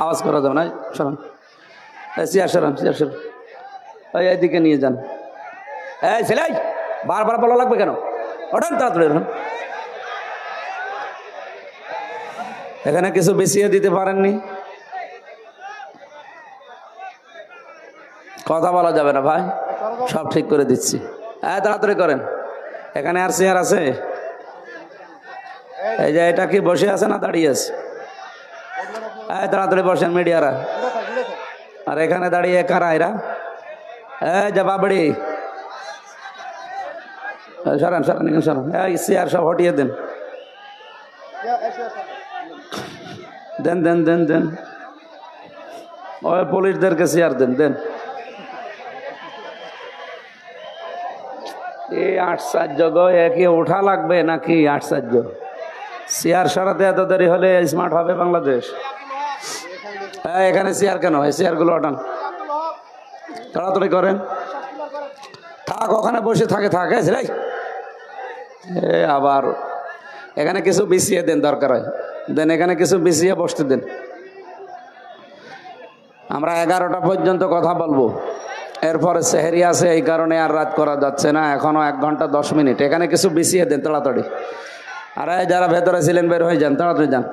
আওয়াজ করা যাবে না, সরান চেয়ার সরান, চেয়ার সরান, এইদিকে নিয়ে যান। এই ছেলে, বারবার বলা লাগবে কেন? ওঠান তাড়াতাড়ি ওঠান। এখানে কিছু বেশিয়ে দিতে পারেননি? কথা বলা যাবে না ভাই, সব ঠিক করে দিচ্ছি। তাড়াতাড়ি করেন। এখানে আর চেয়ার আছে? এই যে এটা কি বসে আছে না দাঁড়িয়ে আছে? তাড়াতাড়ি বসেন মিডিয়ারা। আর এখানে দাঁড়িয়ে কারা এরা? যা বাবড়ি, সরান সরান, এখানে সরান। চেয়ার সব হটিয়ে দেন, দেন দেন দেন দেন। ওই পুলিশদেরকে চেয়ার দেন, দেন। এই আশ্চর্য গো, একে ওঠা লাগবে নাকি? আশ্চর্য, চেয়ার সরাতে এত দেরি হলে স্মার্ট হবে বাংলাদেশ? এখানে চেয়ার কেন? এই চেয়ারগুলো ওঠান, তাড়াতাড়ি করেন। থাক, ওখানে বসে থাকে, থাকে আবার এখানে কিছু বিছিয়ে দেন, দরকার হয় দেন, এখানে কিছু বিছিয়ে বসতে দেন। আমরা 11টা পর্যন্ত কথা বলবো, এরপরে সেহেরি আছে, এই কারণে আর রাত করা যাচ্ছে না, এখনো 1 ঘন্টা 10 মিনিট। এখানে কিছু বিছিয়ে দেন তাড়াতাড়ি। আর যারা ভেতরে ছিলেন বের হয়ে যান, তাড়াতাড়ি যান।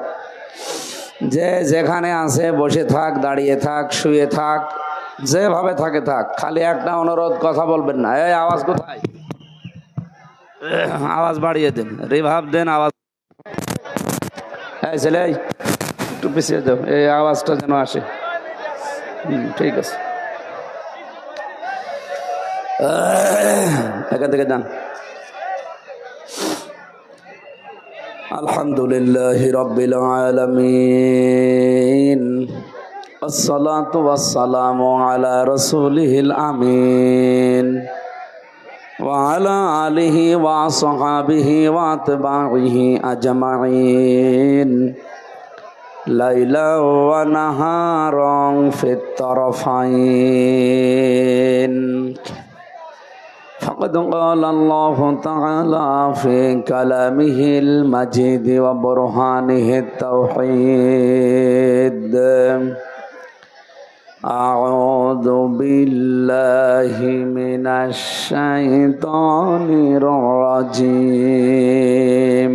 যে যেখানে আছে বসে থাক, দাঁড়িয়ে থাক, শুয়ে থাক, যেভাবে থাকে থাক, খালি একটা অনুরোধ, কথা বলবেন না। এই আওয়াজ কোথায়? আওয়াজ বাড়িয়ে দেন, রিভাব দেন আওয়াজ। ছেলে একটু পিছিয়ে যাও, এই আওয়াজটা যেন আসে। ঠিক আছে, এখান থেকে যান। আলহামদুলিল্লাহি রাব্বিল আলামিন, আসসালাতু ওয়াসসালামু আলা রাসূলিহিল আমিন ওয়া আলা আলিহি ওয়া আসহাবিহি ওয়া আতবাইহি আজমাইন, লাইলা ওয়া নাহারান ফিত তারফাইন। فقد قال الله تعالى في كلامه المجيد وبرهانه التوحيد: أعوذ بالله من الشيطان الرجيم،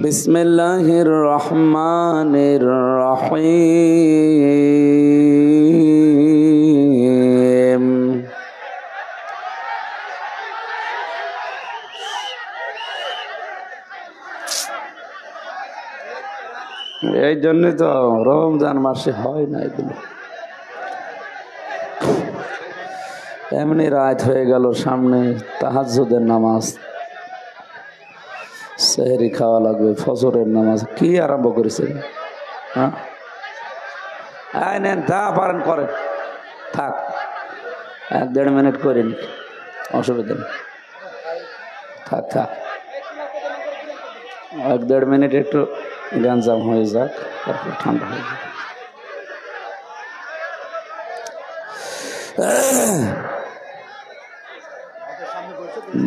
بسم الله الرحمن الرحيم। এই জন্য তো রমজান মাসে হয় না এগুলো। এমনি রাত হয়ে গেল, সামনে তাহাজ্জুদের নামাজ, সেহরি খাওয়া লাগবে, ফজরের নামাজ। কি আরম্ভ করেছেন? হ্যাঁ, নেন, তা পারেন করেন, থাক 1-1.5 মিনিট করেন, অসুবিধা নেই, থাক থাক 1-1.5 মিনিট একটু গ্যাঞ্জাম হয়ে যাক, তারপর ঠান্ডা হয়ে যাক।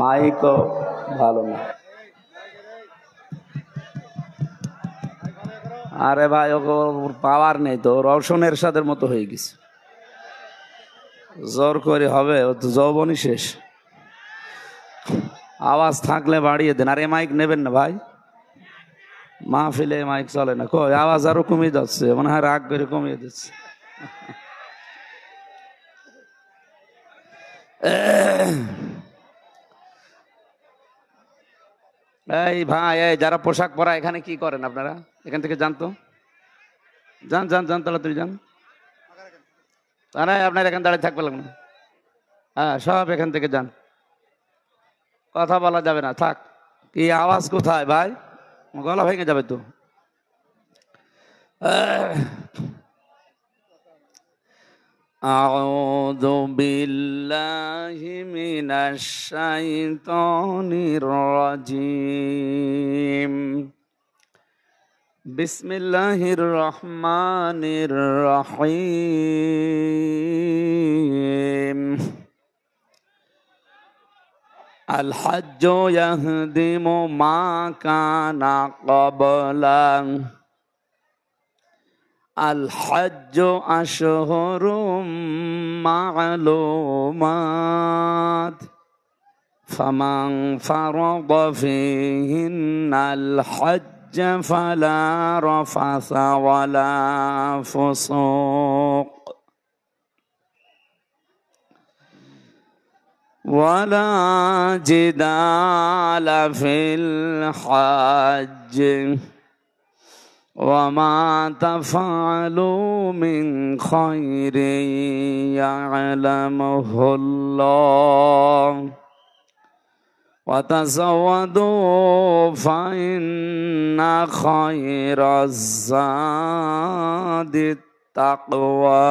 মাইকও ভালো না। আরে ভাই, ওর পাওয়ার নেই তো, রওশনের সাথে মতো হয়ে গেছে, জোর করে হবে, ও তো যৌবনই শেষ। আওয়াজ থাকলে বাড়িয়ে দেন। আর এ মাইক নেবেন না ভাই, মাহফিলে মাইক চলে না। কই আওয়াজ আরো কমে যাচ্ছে, মনে হয় রাগ করে কমিয়ে দিচ্ছে। এই ভাই, এই যারা পোশাক পরা, এখানে কি করেন আপনারা? এখান থেকে যান তো, যান যান যান, তাড়াতাড়ি যান। আপনার এখানে দাঁড়িয়ে থাকবে লাগবে না। হ্যাঁ, সব এখান থেকে যান, কথা বলা যাবে না, থাক। কি আওয়াজ কোথায় ভাই? গলা ভেঙে যাবে তো। আউযু বিল্লাহি মিনাশ শাইতানির রাজিম, বিসমিল্লাহির রহমানির রহিম। আল হজ্জ ইয়াহদিমু মা কানা ক্বাবলা। আল হজ্জ আশহুরুম মা'লুমাত ফামান ফারাদা ফীহিন্নাল হজ্জ ফালা রাফাসা ওয়ালা ফুসুক ওয়ালা জিদালা ফিল হজ্জ ওয়ামা তাফআলু মিন খায়রিন ইয়া'লামুহুল্লাহ ওয়া তাযাওয়াদু ফাইন্না খায়রাজ যাদিত তাকওয়া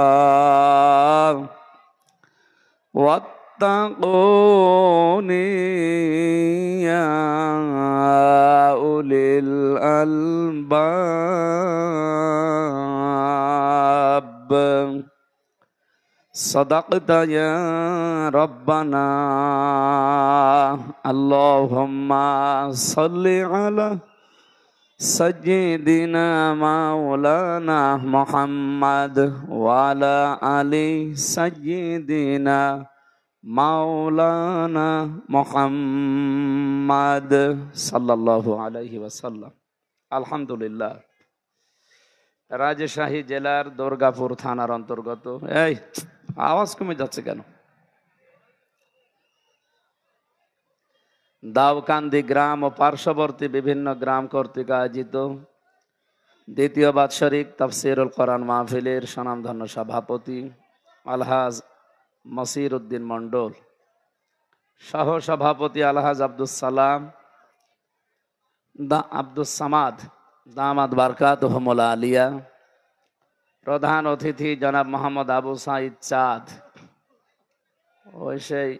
ওয়াত্তাকুনি ইয়া উলিল আলবাব। সাদাকতা ইয়া রাব্বানা। আল্লাহুম্মা সাল্লি আলা সাইয়্যিদিনা মাওলানা মুহাম্মদ ওয়া আলা আলি সাইয়্যিদিনা মাওলানা মুহাম্মদ সাল্লাল্লাহু আলাইহি ওয়াসাল্লাম। আলহামদুলিল্লাহ, রাজশাহী জেলার দুর্গাপুর থানার অন্তর্গত। এই আওয়াজ কমে যাচ্ছে কেন? দাউকান্দি গ্রাম ও পার্শ্ববর্তী বিভিন্ন গ্রাম কর্তৃক আয়োজিত দ্বিতীয় বাৎসরিক তাফসীরুল কোরআন মাহফিলের স্বনামধন্য সভাপতি আলহাজ মসির উদ্দিন মন্ডল, সহ সভাপতি আলহাজ আব্দুস সালাম আব্দুস সামাদ দামাত বারকাতুহুমুল আলিয়া, প্রধান অতিথি জনাব মোহাম্মদ আবু সাইদ চাঁদ। ওই সেই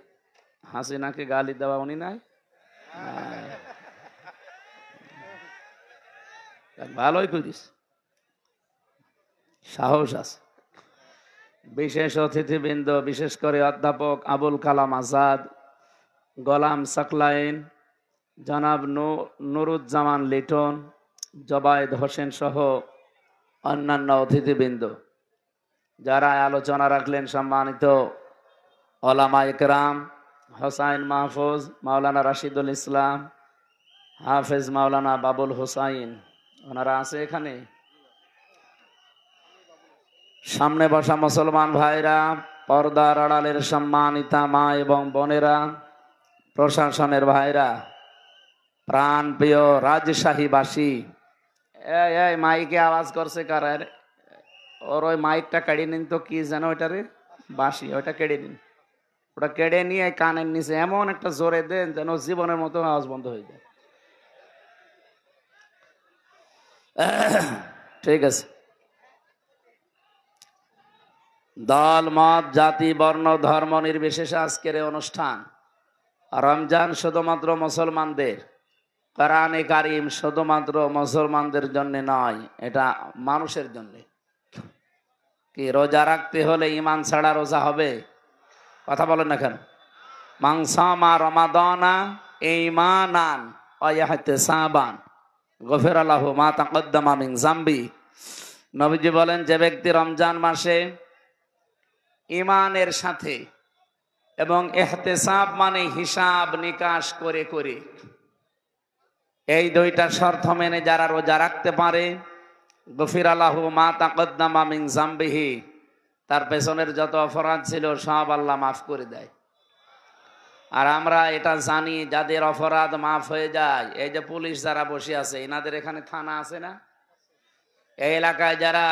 হাসিনাকে গালি দেওয়া উনি নাই? ভালোই করিস, সাহস আছে। বিশেষ অতিথিবৃন্দ, বিশেষ করে অধ্যাপক আবুল কালাম আজাদ, গোলাম সাকলাইন, জনাব নুরুজ্জামান লিটন, জবায়েদ হোসেন সহ অন্যান্য অতিথিবৃন্দ যারা আলোচনা রাখলেন, সম্মানিত ওলামা ইকরাম, হোসাইন মাহফুজ, মাওলানা রাশিদুল ইসলাম, হাফেজ মাওলানা বাবুল হোসাইন, ওনারা আছে এখানে। সামনে বসা মুসলমান ভাইরা, পর্দার আড়ালের সম্মানিতা মা এবং বোনেরা, প্রশাসনের ভাইরা, প্রাণ প্রিয় রাজশাহীবাসী। এই মাইকে আওয়াজ করছে কারা? ওর ওই মাইকটা কেড়ে নিন তো, কি যেন ওইটারে বাঁশি, ওইটা কেড়ে নিন। ওটা কেড়ে নিয়ে কানের নিচে এমন একটা জোরে দেন যেন জীবনের মতো আওয়াজ বন্ধ হয়ে যায়। ঠিক আছে। দল মত জাতি বর্ণ ধর্ম নির্বিশেষে আজকের এই অনুষ্ঠান। রমজান শুধুমাত্র মুসলমানদের, কোরআনে কারিম শুধুমাত্র মুসলমানদের জন্য নয়, এটা মানুষের জন্য। কি রোজা রাখতে হলে ঈমান ছাড়া রোজা হবে? কথা বলেন না কেন? মান সামা রমাদানা ঈমানান ওয়া ইহতিসাবান গফিরা লাহু মা তাকদ্দামা মিন যামবি। নবীজি বলেন, যে ব্যক্তি রমজান মাসে ঈমানের সাথে এবং ইহতিসাব মানে হিসাব নিকাশ করে করে, এই দুইটা শর্ত মেনে যারা রোজা রাখতে পারে, গফিরা লাহু মা তাকদ্দামা মিন যামবিহি, তার পেছনের যত অপরাধ ছিল সব আল্লাহ মাফ করে দেয়। আর আমরা এটা জানি, যাদের অপরাধ মাফ হয়ে যায়, এই যে পুলিশ যারা বসে আছে, এনাদের এখানে থানা আছে না? এই এলাকায় যারা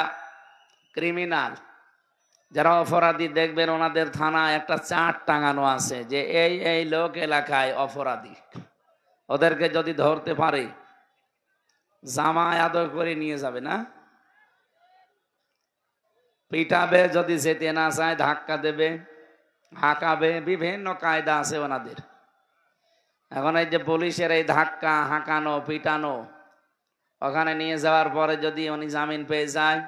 ক্রিমিনাল, যারা অপরাধী, দেখবেন ওনাদের থানা একটা চার্ট টাঙানো আছে যে এই এই লোক এলাকায় অপরাধী। ওদেরকে যদি ধরতে পারে জামায় আদর করে নিয়ে যাবে না, পিটাবে, যদি যেতে না চায় ধাক্কা দেবে, হাঁকাবে, বিভিন্ন কায়দা আছে ওনাদের। এখন এই যে পুলিশের এই ধাক্কা, হাঁকানো, পিটানো, ওখানে নিয়ে যাওয়ার পরে যদি উনি জামিন পেয়ে যায়,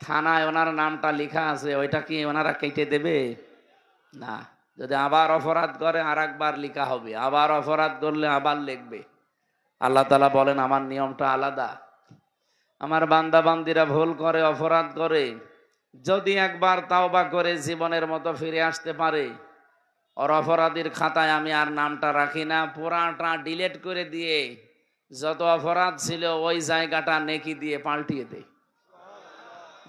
থানায় ওনার নামটা লেখা আছে, ওইটা কি ওনারা কেটে দেবে? না, যদি আবার অপরাধ করে আর একবার লিখা হবে, আবার অপরাধ করলে আবার লিখবে। আল্লাহ তাআলা বলেন আমার নিয়মটা আলাদা। আমার বান্দা বান্দিরা ভুল করে, অপরাধ করে, যদি একবার তাওবা করে জীবনের মতো ফিরে আসতে পারে, ওর অপরাধীর খাতায় আমি আর নামটা রাখি না, পুরাটা ডিলিট করে দিয়ে যত অপরাধ ছিল ওই জায়গাটা নেকি দিয়ে পাল্টিয়ে দেয়।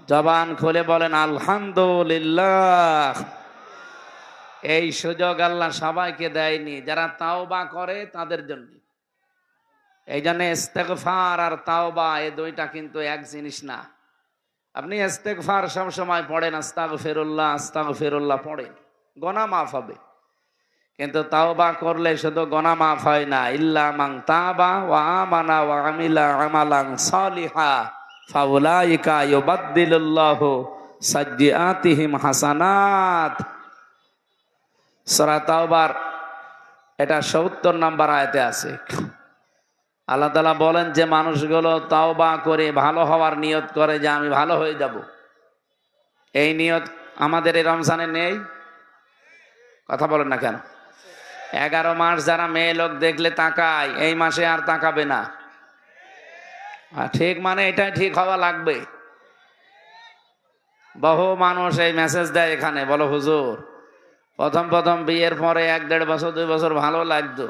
জবান খুলে বলেন আলহামদুলিল্লাহ। এই সুযোগ আল্লাহ সবাইকে দেয়নি, যারা তাওবা করে তাদের জন্য। এই জন্য ইস্তেগফার আর তাওবা এই দুইটা কিন্তু এক জিনিস না। আপনি ইস্তেগফার সব সময় পড়েন, আস্তাগফিরুল্লাহ আস্তাগফিরুল্লাহ পড়েন, গুনাহ মাফ হবে। কিন্তু তাওবা করলে শুধু গুনাহ মাফ হয় না, ইল্লা মান তাবা ওয়া আমানা ওয়া আমিলা আমালান সালিহা ফাউলাইকা ইউবাদদিলুল্লাহু সাইয়্যাতিহিম হাসানাত। সূরা তাওবার এটা ৭০ নম্বর আয়াতে আছে। আল্লাহ তাআলা বলেন যে মানুষগুলো তাওবা করে ভালো হওয়ার নিয়ত করে যে আমি ভালো হয়ে যাব, এই নিয়ত আমাদের এই রমজানে নেই। কথা বলেন না কেন? 11 মাস যারা মেয়ে লোক দেখলে তাকায়, এই মাসে আর তাকাবে না। ঠিক মানে এটাই ঠিক হওয়া লাগবে। বহু মানুষ এই মেসেজ দেয় এখানে, বলো হুজুর প্রথম প্রথম বিয়ের পরে 1-1.5 বছর 2 বছর ভালো লাগতো,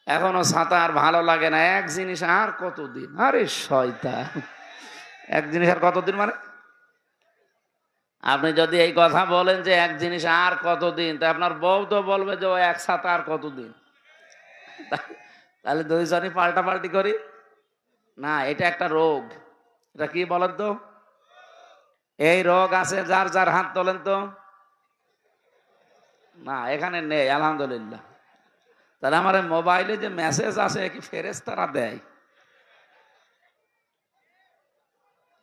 এখনো ছাতা আর ভালো লাগে না, এক জিনিস আর কতদিন। আরে শয়তান, এক জিনিস আর কতদিন মানে? আপনি যদি এই কথা বলেন যে এক জিনিস আর কতদিন, তা আপনার বউ তো বলবে যে ও এক ছাতা আর কতদিন। তাহলে দুইজনই পাল্টাপাল্টি করি না, এটা একটা রোগ। এটা কি বলেন তো? এই রোগ আছে যার যার হাত তোলেন তো। না এখানে নেই আলহামদুলিল্লাহ। তাহলে আমার মোবাইলে যে মেসেজ আসে কি ফেরেশতারা দেয়?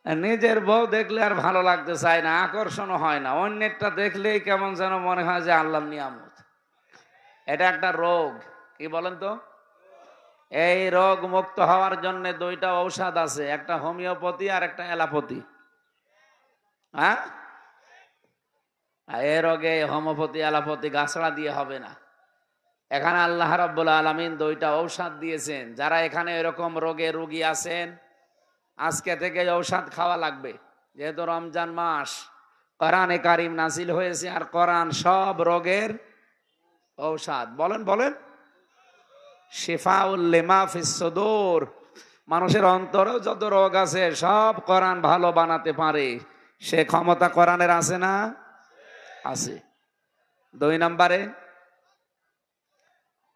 নিজের বউ দেখলে আর ভালো লাগতে চায় না, আকর্ষণও হয় না, অন্যেরটা দেখলেই কেমন যেন মনে হয় যে আল্লাহর নিয়ামত। এটা একটা রোগ। কি বলেন তো? এই রোগ মুক্ত হওয়ার জন্য 2টা ঔষধ আছে, একটা হোমিওপ্যাথি আর একটা অ্যালোপ্যাথি। হ্যাঁ, এই রোগে হোমিওপ্যাথি অ্যালোপ্যাথি গাছড়া দিয়ে হবে না। এখানে আল্লাহ রাব্বুল আলামিন 2টা ঔষধ দিয়েছেন। যারা এখানে এরকম রোগে রোগী আছেন, আজকে থেকে ঔষধ খাওয়া লাগবে। যেহেতু রমজান মাস, কোরআনে কারিম নাজিল হয়েছে, আর কোরআন সব রোগের ঔষধ। বলেন বলেন, শিফাউল লিমা ফিস সুদূর। মানুষের অন্তরেও যত রোগ আছে সব কোরআন ভালো বানাতে পারে, সে ক্ষমতা কোরআনের আছে না? আছে। 2 নম্বরে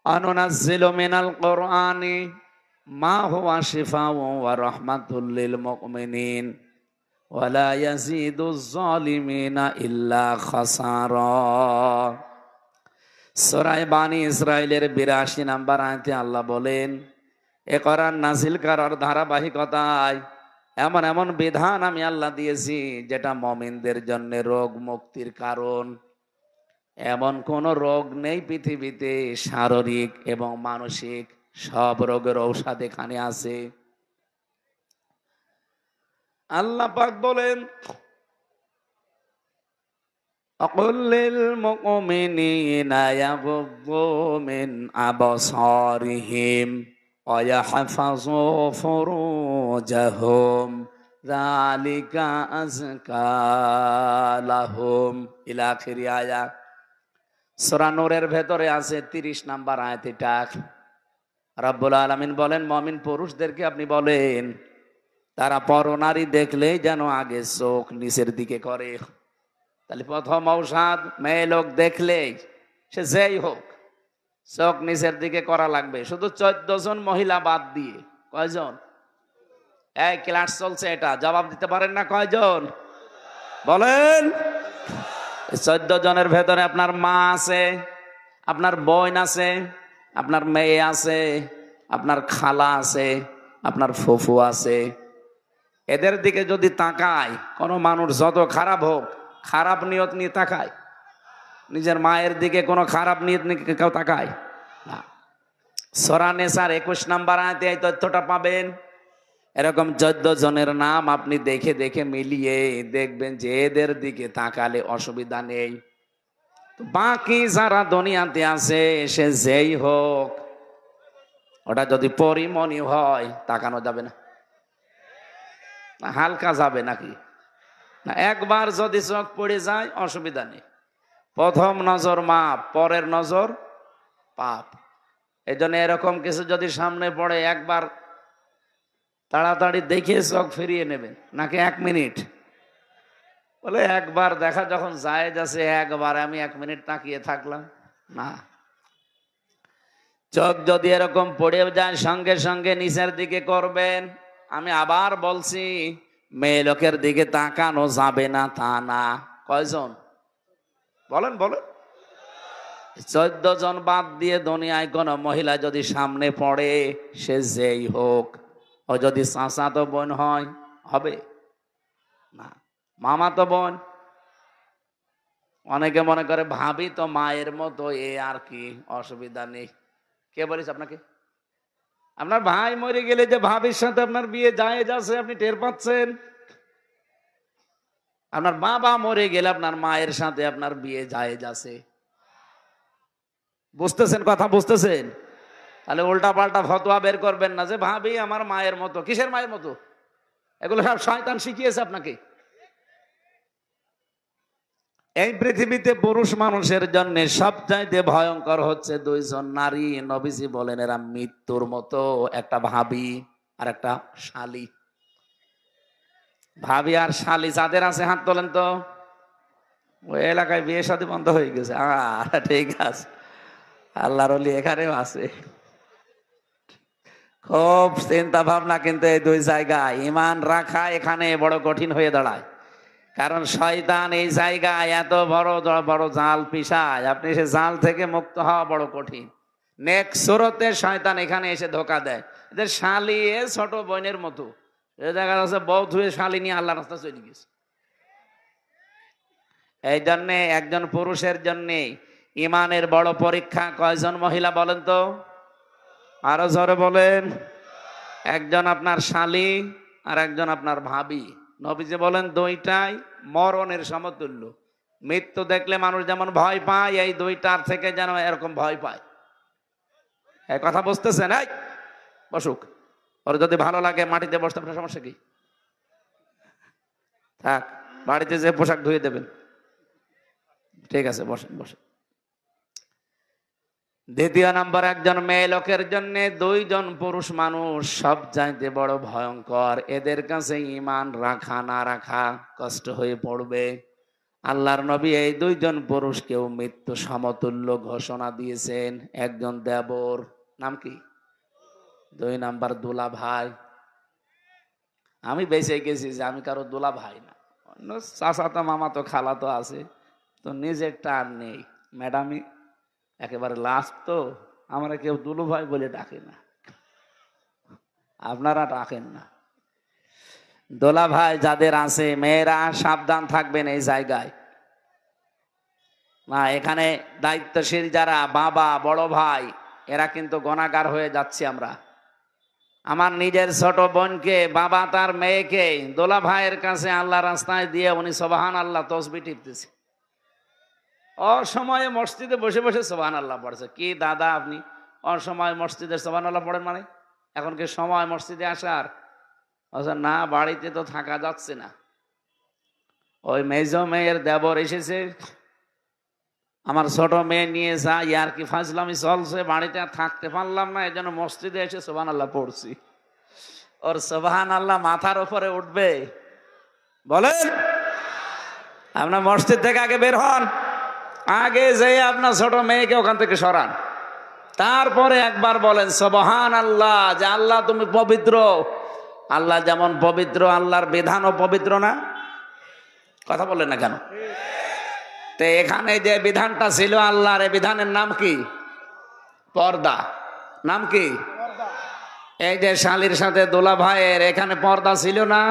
আনুনাজ্জিলু মিনাল কোরআনি মা হুয়া শিফাউন ওয়া রাহমাতুল লিল মুমিনিন ওয়া লা ইয়াজিদুজ জালিমিনা ইল্লা খাসারা। সূরা বানী ইসরাইলের 82 নম্বর আয়াতে আল্লাহ বলেন, এ কোরআন নাজিল করার ধারাবাহিকতায় এমন এমন বিধান আমি আল্লাহ দিয়েছি যেটা মুমিনদের জন্য রোগ মুক্তির কারণ। এমন কোন রোগ নেই পৃথিবীতে, শারীরিক এবং মানসিক সব রোগের ঔষধ এখানে আছে। আল্লাহ পাক বলেন, আকুল লিল মুমিনিনা ইয়াগুদ্দু মিন আবসারিহিম ওয়া ইয়াহফাযু ফুরুজাহুম যালিকা আযকা লাহুম ইলা আখির আয়াত। সূরা নূরের ভেতরে আছে 30 নম্বর আয়াত। এটা রব্বুল আলামিন বলেন, মুমিন পুরুষদেরকে আপনি বলেন তারা পরনারী দেখলেই যেন আগে চোখ নিচের দিকে করে। তাহলে প্রথম ঔষধ, মেয়ে লোক দেখলেই, সে যেই হোক, চোখ নিচের দিকে করা লাগবে। শুধু 14 জন মহিলা বাদ দিয়ে। কয়জন? এই ক্লাস চলছে, এটা জবাব দিতে পারেন না? কয়জন বলেন? 14 জনের ভেতরে আপনার মা আছে, আপনার বোন আছে, আপনার মেয়ে আছে, আপনার খালা আছে, আপনার ফুফু আছে। এদের দিকে যদি তাকায় কোনো মানুষ, যত খারাপ হোক, খারাপ নিয়ত নিয়ে তাকায়? নিজের মায়ের দিকে কোনো খারাপ নিয়ত নিয়ে কেউ তাকায় না। সূরা নিসার 21 নম্বর আয়াতে এই তথ্যটা পাবেন। এরকম 14 জনের নাম আপনি দেখে দেখে মিলিয়ে দেখবেন যে এদের দিকে তাকালে অসুবিধা নেই। তো বাকি যারা দুনিয়াতে আছে সে যেই হোক, ওটা যদি পরিমণি হয় তাকানো যাবে না, হালকা যাবে নাকি? না, একবার যদি চোখ পড়ে যায় অসুবিধা নেই। প্রথম নজর মাপ, পরের নজর পাপ। এই জন্য এরকম কিছু যদি সামনে পড়ে একবার তাড়াতাড়ি দেখে চোখ ফিরিয়ে নেবেন, নাকি 1 মিনিট? বলে একবার দেখা যখন যায় যাচ্ছে, একবার আমি 1 মিনিট তাকিয়ে থাকলাম না। চোখ যদি এরকম পড়ে যায় সঙ্গে সঙ্গে নিচের দিকে করবেন। আমি আবার বলছি, মেয়ে লোকের দিকে তাকানো যাবে না তা না। কয়জন বলেন বলেন? 14 জন বাদ দিয়ে দুনিয়ায় কোন মহিলা যদি সামনে পড়ে, সে যেই হোক, ও যদি চাচাতো বোন হয় হবে না, মামাতো বোন। অনেকে মনে করে ভাবি তো মায়ের মতো, এ আর কি, অসুবিধা নেই। কে বলিস আপনাকে? আপনার ভাই মরে গেলে যে ভাবির সাথে আপনার বিয়ে জায়েজ আছে আপনি টের পাচ্ছেন? আপনার বাবা মরে গেলে আপনার মায়ের সাথে আপনার বিয়ে জায়েজ আছে। বুঝতেছেন কথা? বুঝতেছেন? তাহলে উল্টা পাল্টা ফতোয়া বের করবেন না যে ভাবি আমার মায়ের মতো। কিসের মায়ের মতো? এগুলো সব শয়তান শিখিয়েছে আপনাকে। এই পৃথিবীতে পুরুষ মানুষের জন্য সবচাইতে ভয়ঙ্কর হচ্ছে 2 জন নারী। নবীজি বলেন এরা মৃত্যুর মতো, একটা ভাবি আর একটা শালী। ভাবি আর শালী যাদের আছে হাত তোলেন তো। ওই এলাকায় বিয়ে শাদী বন্ধ হয়ে গেছে। ঠিক আছে, আল্লাহর ওলি এখানেও আছে। খুব চিন্তা ভাবনা কিন্তু এই 2 জায়গায় ঈমান রাখা এখানে বড় কঠিন হয়ে দাঁড়ায়। কারণ শয়তান এই জায়গায় এত বড় বড় জাল পিষায়, আপনি সে জাল থেকে মুক্ত হওয়া বড় কঠিন। নেক্সট সুরতে শয়তান এখানে এসে ধোকা দেয়। এদের শালী ছোট বোনের মতো, দেখা যাচ্ছে বউ ধুয়ে শালী নিয়ে আল্লাহ রাস্তা চলে গেছে। এই জন্যে একজন পুরুষের জন্য ইমানের বড় পরীক্ষা কয়জন মহিলা বলেন তো? আরো জোরে বলেন। একজন আপনার শালী আর একজন আপনার ভাবি। নবীজি বলেন 2টাই মরণের সমতুল্য। মৃত্যু দেখলে মানুষ যেমন ভয় পায়, এই 2টার থেকে যেন এরকম ভয় পায়। এই কথা বুঝতেছেন? এই বসুক, ওর যদি ভালো লাগে মাটিতে বসতে, আপনার সমস্যা কি? থাক, বাড়িতে যে পোশাক ধুয়ে দেবেন। ঠিক আছে, বসেন বসেন। দ্বিতীয় নম্বর, একজন মেয়ে লোকের জন্য 2 জন পুরুষ মানুষ সব চাইতে বড় ভয়ঙ্কর। এদের কাছে ঈমান রাখা না রাখা কষ্ট হয়ে পড়বে। আল্লাহর নবী এই 2 জন পুরুষকেও মৃত্যু সমতুল্য ঘোষণা দিয়েছেন। একজন দেবর, নাম কি? 2 নাম্বার দুলা ভাই। আমি বেঁচে গেছি যে আমি কারো দুলা ভাই না। অন্য চাচা তো মামা তো খালা তো আছে, তো নিজের টান নেই। ম্যাডামই একেবারে লাস্ট, তো আমরা কেউ দুলু ভাই বলে ডাকে না, আপনারা ডাকেন না। দোলা ভাই যাদের আছে, মেয়েরা সাবধান থাকবেন এই জায়গায়। না, এখানে দায়িত্বশীল যারা বাবা বড় ভাই, এরা কিন্তু গুনাহগার হয়ে যাচ্ছে আমরা। আমার নিজের ছোট বোনকে বাবা তার মেয়েকে দোলা ভাইয়ের কাছে আল্লাহ রাস্তায় দিয়ে উনি সুবহানাল্লাহ তসবিহ টিপতেছে। অসময়ে মসজিদে বসে বসে সুবহানাল্লাহ পড়ছে। কি দাদা আপনি অসময় মসজিদে সুবহানাল্লাহ পড়েন মানে? এখন কি সময় মসজিদে আসার? না, বাড়িতে তো থাকা যাচ্ছে না। ওই মেজ মেয়ের দেবর এসেছে, আমার ছোট মেয়ে নিয়ে যা ইয়ার কি ফাজলামি চলছে, বাড়িতে আর থাকতে পারলাম না, এই জন্য মসজিদে এসে সুবহানাল্লাহ পড়ছি। ওর সুবহানাল্লাহ মাথার উপরে উঠবে? বলেন, আপনার মসজিদ থেকে আগে বের হন, আগে যে আপনার ছোট মেয়েকে ওখান থেকে সরান, তারপরে একবার বলেন সুবহানাল্লাহ, যে আল্লাহ তুমি পবিত্র। আল্লাহ যেমন পবিত্র, আল্লাহর বিধানও পবিত্র না? কথা বলেন না কেন? তো এখানে যে বিধানটা ছিল আল্লাহর, এই বিধানের নাম কি? পর্দা। নাম কি? এই যে শালীর সাথে দোলা ভাইয়ের এখানে পর্দা ছিল না,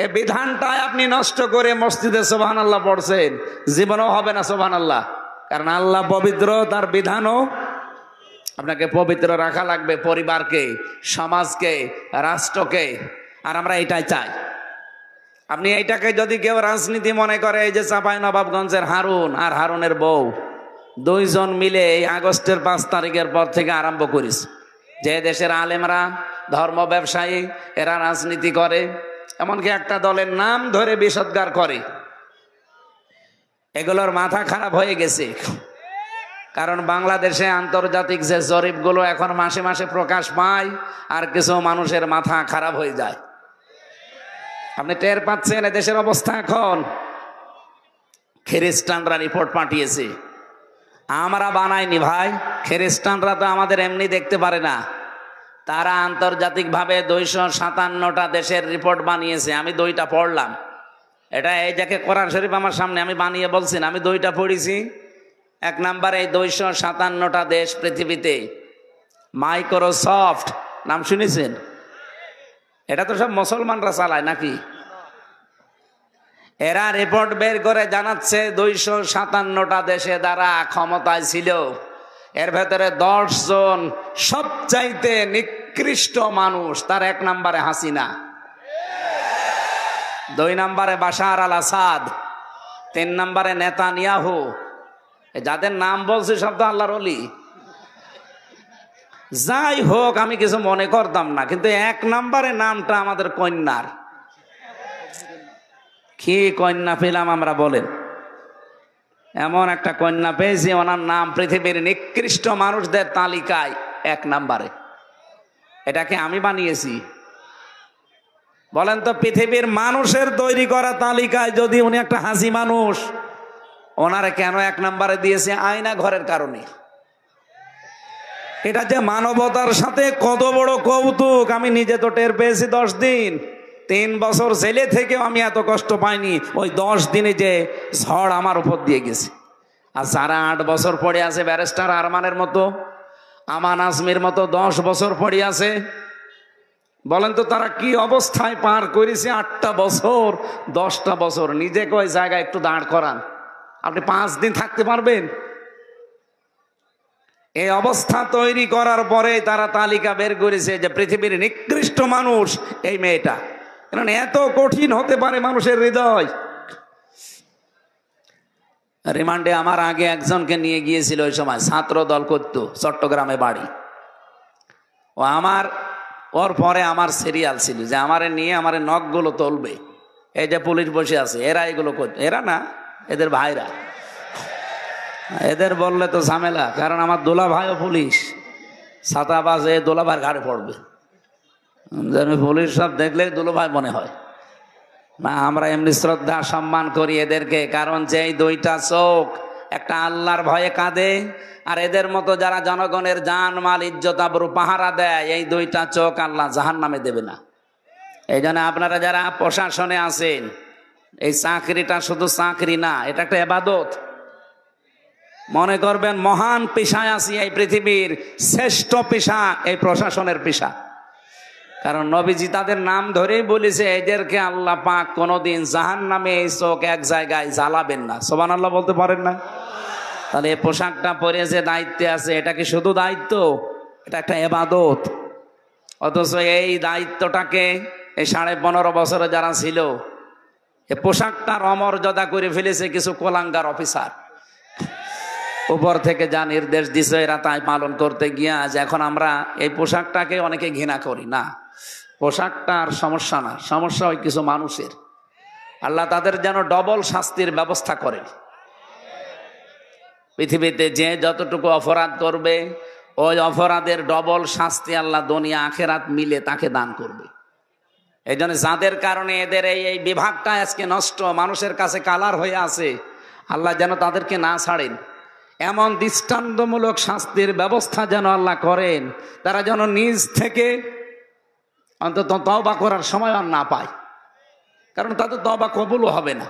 এই বিধানটা আপনি নষ্ট করে মসজিদে সুবহানাল্লাহ পড়ছেন, জীবনেও হবে না সুবহানাল্লাহ। কারণ আল্লাহ পবিত্র, তার বিধানও আপনাকে পবিত্র রাখা লাগবে, পরিবারকে, সমাজকে, রাষ্ট্রকে। আর আমরা এটাই চাই। আপনি এইটাকে যদি কেউ রাজনীতি মনে করে, এই যে চাঁপাইনবাবগঞ্জের হারুন আর হারুনের বউ দুইজন মিলে এই আগস্টের 5 তারিখের পর থেকে আরম্ভ করিস, যে দেশের আলেমরা ধর্ম ব্যবসায়ী এরা রাজনীতি করে, এমনকি একটা দলের নাম ধরে বিষোদ্গার করে, এগুলোর মাথা খারাপ হয়ে গেছে। কারণ বাংলাদেশে আন্তর্জাতিক যে জরিপগুলো এখন মাসে মাসে প্রকাশ পায়, আর কিছু মানুষের মাথা খারাপ হয়ে যায়। আপনি টের পাচ্ছেন দেশের অবস্থা এখন। খ্রিস্টানরা রিপোর্ট পাঠিয়েছে, আমরা বানাইনি ভাই, খ্রিস্টানরা তো আমাদের এমনি দেখতে পারে না, তারা আন্তর্জাতিকভাবে 257টা দেশের রিপোর্ট বানিয়েছে। আমি 2টা পড়লাম, এটা এই যাকে কোরআন শরীফ আমার সামনে, আমি বানিয়ে বলছি না, আমি 2টা পড়েছি। 1 নম্বরে এই 257টা দেশ পৃথিবীতে। মাইক্রোসফট নাম শুনেছেন? এটা তো সব মুসলমানরা চালায় নাকি? এরা রিপোর্ট বের করে জানাচ্ছে 257টা দেশে যারা ক্ষমতায় ছিল, এর ভেতরে 10 জন সবচাইতে নিকৃষ্ট মানুষ। তার 1 নম্বরে হাসিনা, 2 নম্বরে বাশার আল আসাদ, 3 নম্বরে নেতানিয়াহু। যাদের নাম বলছি সব তো আল্লাহর ওলি। যাই হোক, আমি কিছু মনে করতাম না, কিন্তু 1 নম্বরে নামটা আমাদের কন্যার। কি কন্যা পেলাম আমরা বলেন? এমন একটা কন্যা পেয়েছি, ওনার নাম পৃথিবীর নিকৃষ্ট মানুষদের তালিকায় 1 নম্বরে। এটাকে আমি বানিয়েছি? বলেন তো, পৃথিবীর মানুষের তৈরি করা তালিকায় যদি উনি একটা হাসি মানুষ, ওনারে কেন 1 নম্বরে দিয়েছে? আয়না ঘরের কারণে। এটা যে মানবতার সাথে কত বড় কৌতুক, আমি নিজে তো টের পেয়েছি 10 দিন। 3 বছর জেলে থেকেও আমি এত কষ্ট পাইনি, ওই 10 দিনে যে ঝড় আমার উপর দিয়ে গেছে। আর যারা 8 বছর পড়ে আছে, ব্যারিস্টার আরমানের মতো, আমান আজমির মতো 10 বছর পড়ে আছে, বলেন তো তারা কি অবস্থায় পার করেছে? 8টা বছর 10টা বছর। নিজেকে ওই জায়গায় একটু দাঁড় করান, আপনি 5 দিন থাকতে পারবেন? এই অবস্থা তৈরি করার পরে তারা তালিকা বের করেছে যে পৃথিবীর নিকৃষ্ট মানুষ এই মেয়েটা। কারণ এত কঠিন হতে পারে মানুষের হৃদয়। রিমান্ডে আমার আগে একজনকে নিয়ে গিয়েছিল, ওই সময় ছাত্র দল করত, চট্টগ্রামে বাড়ি। ওর পরে আমার সিরিয়াল ছিল যে আমারে নিয়ে আমারে নখগুলো তুলবে। এই যে পুলিশ বসে আছে, এরা এগুলো করত, এরা না, এদের ভাইরা। এদের বললে তো ঝামেলা, কারণ আমার দোলা ভাইও পুলিশ, ছাতা বাজে দোলা ভাইয়ের ঘাড়ে পড়বে। পুলিশ সব দেখলে দোলা ভাই মনে হয় না। আমরা এমনি শ্রদ্ধা সম্মান করি এদেরকে, কারণ যেই 2টা চোখ, একটা আল্লাহর ভয়ে কাঁদে, আর এদের মতো যারা জনগণের জান মাল ইজ্জত আবরু পাহারা দেয়, এই 2টা চোখ আল্লাহ জাহান্নামে দেবে না। এই জন্য আপনারা যারা প্রশাসনে আছেন, এই চাকরিটা শুধু চাকরি না, এটা একটা ইবাদত। মনে করবেন মহান পেশায় আছি, এই পৃথিবীর শ্রেষ্ঠ পেশা এই প্রশাসনের পেশা। কারণ নবীজি তাদের নাম ধরেই বলেছে, এদেরকে আল্লাহ পাক কোনোদিন জাহান্নামে এই চোখ এক জায়গায় জ্বালাবেন না। সুবহানাল্লাহ বলতে পারেন না? তাহলে এই পোশাকটা পরে যে দায়িত্বে আছে, এটা কি শুধু দায়িত্ব? এটা একটা ইবাদত। অথচ এই দায়িত্বটাকে এই 15.5 বছরে যারা ছিল, এই পোশাকটার অমর্যাদা করে ফেলেছে কিছু কোলাঙ্গার অফিসার। উপর থেকে যা নির্দেশ দিছে এরা তাই পালন করতে গিয়ে আজ এখন আমরা এই পোশাকটাকে অনেকে ঘৃণা করি। না, পোশাকটার সমস্যা না, সমস্যা ওই কিছু মানুষের। আল্লাহ তাদের যেন ডবল শাস্তির ব্যবস্থা করে। পৃথিবীতে যে যতটুকু অপরাধ করবে, ওই অপরাধের ডবল শাস্তি আল্লাহ দুনিয়া আখেরাত মিলে তাকে দান করবে। এই জন্য যাদের কারণে এদের এই বিভাগটা আজকে নষ্ট, মানুষের কাছে কালার হয়ে আছে, আল্লাহ যেন তাদেরকে না ছাড়েন। এমন দৃষ্টান্তমূলক শাস্তির ব্যবস্থা যেন আল্লাহ করেন, তারা যেন নিজ থেকে অন্তত তওবা করার সময় আর না পায়। কারণ তাদের তওবা কবুলও হবে না।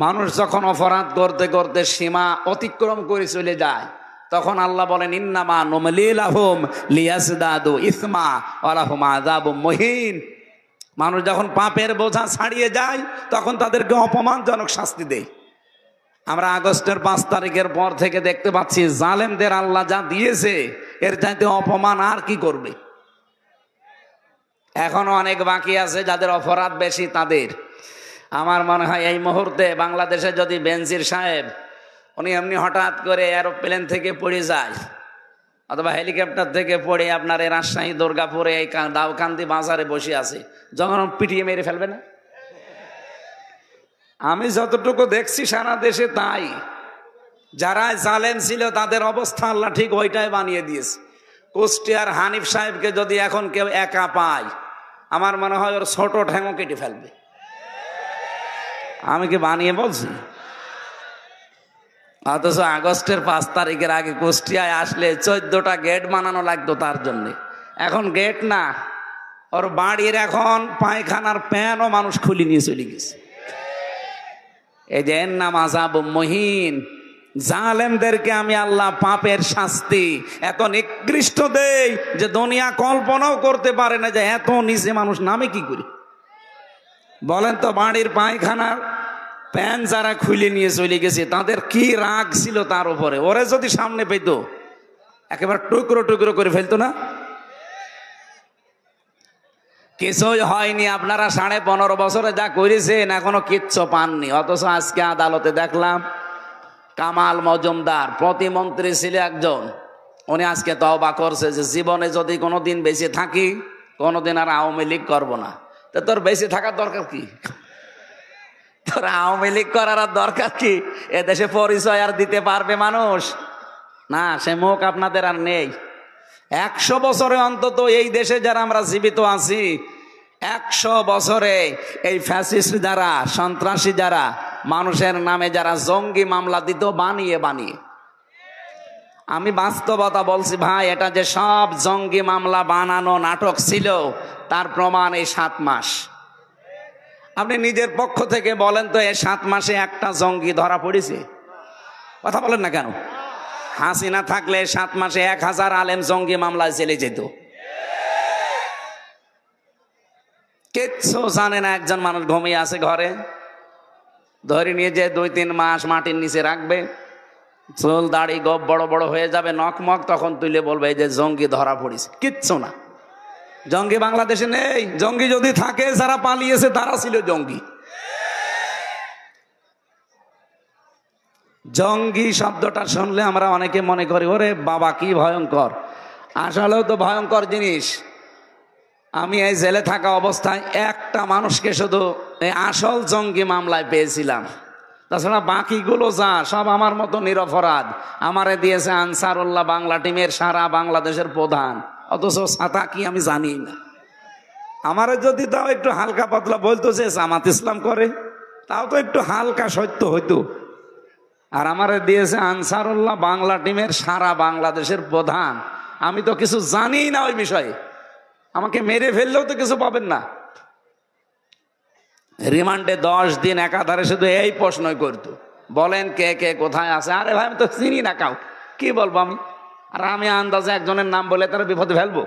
মানুষ যখন অপরাধ করতে করতে সীমা অতিক্রম করে চলে যায়, তখন আল্লাহ বলেন, ইন্নামা নুমলি লাহুম লিয়াজদাদু ইসমা ওয়া লাহুম আযাবুম মুহিন। মানুষ যখন পাপের বোঝা ছাড়িয়ে যায়, তখন তাদেরকে অপমানজনক শাস্তি দেয়। আমরা আগস্টের 5 তারিখের পর থেকে দেখতে পাচ্ছি, জালেমদের আল্লাহ যা দিয়েছে, এর চাইতে অপমান আর কি করবে? এখনো অনেক বাকি আছে যাদের অপরাধ বেশি তাদের। আমার মনে হয় এই মুহূর্তে বাংলাদেশে যদি বেনজির সাহেব উনি এমনি হঠাৎ করে এরোপ্লেন থেকে পড়ে যায় অথবা হেলিকপ্টার থেকে পড়ে আপনার এই রাজশাহী দুর্গাপুরে এই দাউকান্দি বাজারে বসে আছে, যখন পিটিয়ে মেরে ফেলবে না? আমি যতটুকু দেখছি সারা দেশে তাই। যারা জালেম ছিল তাদের অবস্থা আল্লাহ ঠিক ওইটাই বানিয়ে দিয়েছে। কুষ্টিয়ার হানিফ সাহেবকে যদি এখন কেউ একা পায়, আমার মনে হয় ওর ছোট ঠ্যাঙও কেটে ফেলবে। আমি কি বানিয়ে বলছি? অথচ আগস্টের 5 তারিখের আগে কুষ্টিয়ায় আসলে 14টা গেট বানানো লাগতো তার জন্যে। এখন গেট না, ওর বাড়ির এখন পায়খানার প্যানও মানুষ খুলে নিয়ে চলে গেছে। এই যে এর নাম আযাব মুহিন। জালেমদেরকে আমি আল্লাহ পাপের শাস্তি এত নিকৃষ্ট দেই যে দুনিয়া কল্পনাও করতে পারে না যে এত নিচে মানুষ নামে কি করে। বলেন তো, বাড়ির পায়খানার প্যান যারা খুলে নিয়ে চলে গেছে তাদের কি রাগ ছিল তার উপরে। ওরে যদি সামনে পেত একেবারে টুকরো টুকরো করে ফেলতো না? কিছুই হয়নি। আপনারা 15.5 বছরে যা করেছেন এখনো কিচ্ছু পাননি। অথচ আজকে আদালতে দেখলাম কামাল মজুমদার প্রতিমন্ত্রী ছিল একজন, উনি আজকে তওবা করছে যে জীবনে যদি কোনোদিন বেঁচে থাকি কোনোদিন আর আওয়ামী লীগ করবো না। তো তোর বেঁচে থাকার দরকার কি? তোর আওয়ামী লীগ করার আর দরকার কি? এদেশে পরিচয় আর দিতে পারবে মানুষ না, সে মুখ আপনাদের আর নেই। 100 বছরে অন্তত এই দেশে যারা আমরা জীবিত আছি, 100 বছরে এই ফ্যাসিস্ট যারা, সন্ত্রাসী যারা, মানুষের নামে যারা জঙ্গি মামলা দিত বানিয়ে বানিয়ে, আমি বাস্তবতা বলছি ভাই, এটা যে সব জঙ্গি মামলা বানানো নাটক ছিল তার প্রমাণ এই 7 মাস। আপনি নিজের পক্ষ থেকে বলেন তো, এই 7 মাসে একটা জঙ্গি ধরা পড়েছে? কথা বলেন না কেন? হাসিনা থাকলে 7 মাসে 1000 আলেম জঙ্গি মামলায় চলে যেত। কিচ্ছু জানে না একজন মানুষ ঘুমিয়ে আছে ঘরে, ধরে নিয়ে যে 2-3 মাস মাটির নিচে রাখবে, চুল দাড়ি গোপ বড় বড় হয়ে যাবে, নকমক, তখন তুলে বলবে এই যে জঙ্গি ধরা পড়েছে। কিচ্ছু না, জঙ্গি বাংলাদেশে নেই। জঙ্গি যদি থাকে যারা পালিয়েছে তারা ছিল জঙ্গি। জঙ্গি শব্দটা শুনলে আমরা অনেকে মনে করি ওরে বাবা কি ভয়ঙ্কর। আসলেও তো ভয়ঙ্কর জিনিস। আমি এই জেলে থাকা অবস্থায় একটা মানুষকে শুধু এই আসল জঙ্গি মামলায় পেয়েছিলাম, তাছাড়া বাকিগুলো যা সব আমার মতো নিরপরাধ। আমারে দিয়েছে আনসারুল্লাহ বাংলা টিমের সারা বাংলাদেশের প্রধান, অথচ ছাতা কি আমি জানি না। আমারে যদি তাও একটু হালকা পাতলা বলতো যে জামাত ইসলাম করে, তাও তো একটু হালকা সত্য হইতো। আর আমারে দিয়েছে আনসারুল্লাহ বাংলা টিমের সারা বাংলাদেশের প্রধান। আমি তো কিছু জানি না ওই বিষয়ে, আমাকে মেরে ফেললেও তো কিছু পাবেন না। রিমান্ডে 10 দিন একাধারে শুধু এই প্রশ্নই করতো, বলেন কে কে কোথায় আছে। আরে ভাই আমি তো চিনি না কাউ, কি বলবো আমি? আর আমি আন্দাজে একজনের নাম বলে তারা বিপদে ফেলবো।